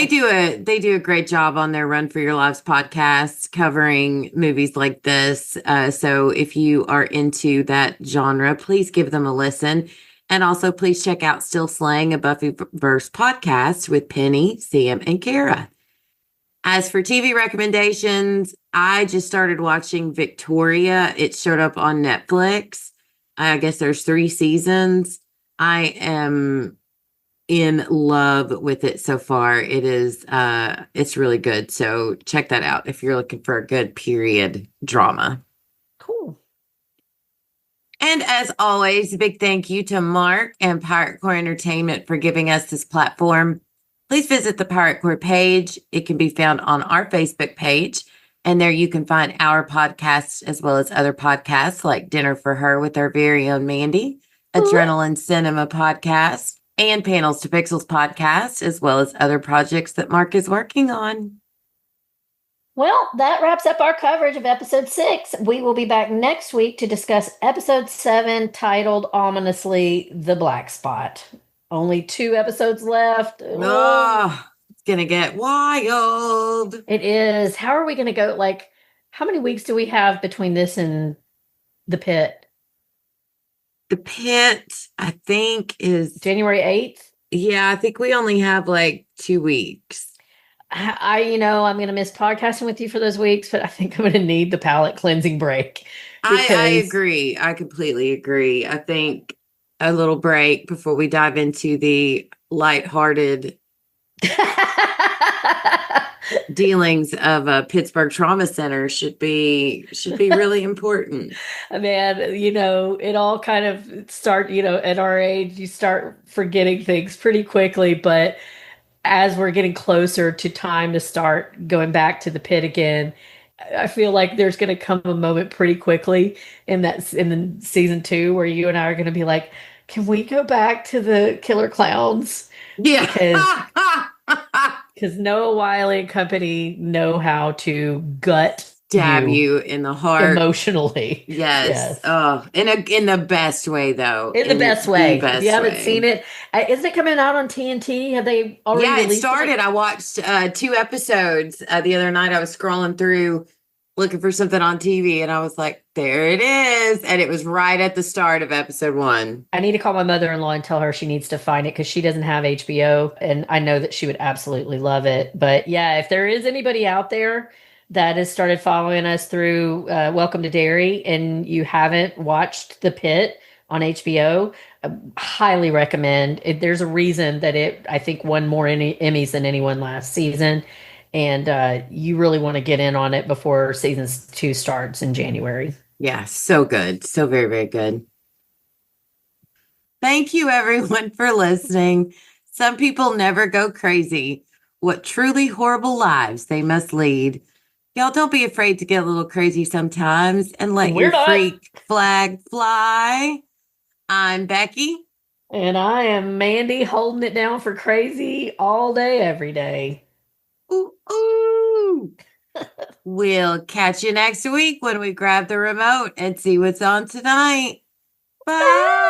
S4: they do a great job on their Run for Your Lives podcast covering movies like this. So if you are into that genre, please give them a listen. And also please check out Still Slaying, a Buffyverse podcast with Penny, Sam, and Kara. As for TV recommendations, I just started watching Victoria. It showed up on Netflix. I guess there's 3 seasons. I am in love with it so far. It is it's really good. So check that out if you're looking for a good period drama.
S5: Cool.
S4: And as always, a big thank you to Mark and Pirate Core Entertainment for giving us this platform. Please visit the Pirate Core page. It can be found on our Facebook page. And there you can find our podcasts as well as other podcasts like Dinner for Her with our very own Mandy, Adrenaline Cinema podcast, and Panels to Pixels podcast, as well as other projects that Mark is working on.
S5: Well, that wraps up our coverage of episode 6. We will be back next week to discuss episode 7, titled ominously The Black Spot. Only 2 episodes left.
S4: Oh, it's going to get wild.
S5: It is. How are we going to go? Like, how many weeks do we have between this and The Pit?
S4: The Pit, I think, is
S5: January 8th?
S4: Yeah, I think we only have like 2 weeks.
S5: I'm going to miss podcasting with you for those weeks, but I think I'm going to need the palate cleansing break.
S4: I agree. I completely agree. I think a little break before we dive into the lighthearted dealings of a Pittsburgh Trauma Center should be really important.
S5: Man, it all kind of at our age, you start forgetting things pretty quickly, but as we're getting closer to time to start going back to the pit again, I feel like there's going to come a moment pretty quickly in the season 2 where you and I are going to be like, can we go back to the Killer Clowns?
S4: Yeah.
S5: Because Noah Wiley and company know how to gut
S4: stab you in the heart
S5: emotionally.
S4: Yes. Oh, in the best way, though.
S5: In the best way. If you haven't seen it, isn't it coming out on TNT? Have they already?
S4: Yeah, it started. I watched 2 episodes the other night. I was scrolling through looking for something on TV, and I was like, there it is. And it was right at the start of episode 1.
S5: I need to call my mother-in-law and tell her she needs to find it because she doesn't have HBO, and I know that she would absolutely love it. But yeah, if there is anybody out there that has started following us through Welcome to Derry and you haven't watched The Pit on HBO, I highly recommend it. There's a reason that I think, won more Emmys than anyone last season. And you really want to get in on it before season 2 starts in January.
S4: Yeah, so good. So very, very good. Thank you, everyone, for listening. Some people never go crazy. What truly horrible lives they must lead. Y'all don't be afraid to get a little crazy sometimes and let
S5: We're
S4: your
S5: not.
S4: freak flag fly. I'm Becky.
S5: And I am Mandy, holding it down for crazy all day, every day.
S4: Ooh, ooh. We'll catch you next week when we grab the remote and see what's on tonight. Bye.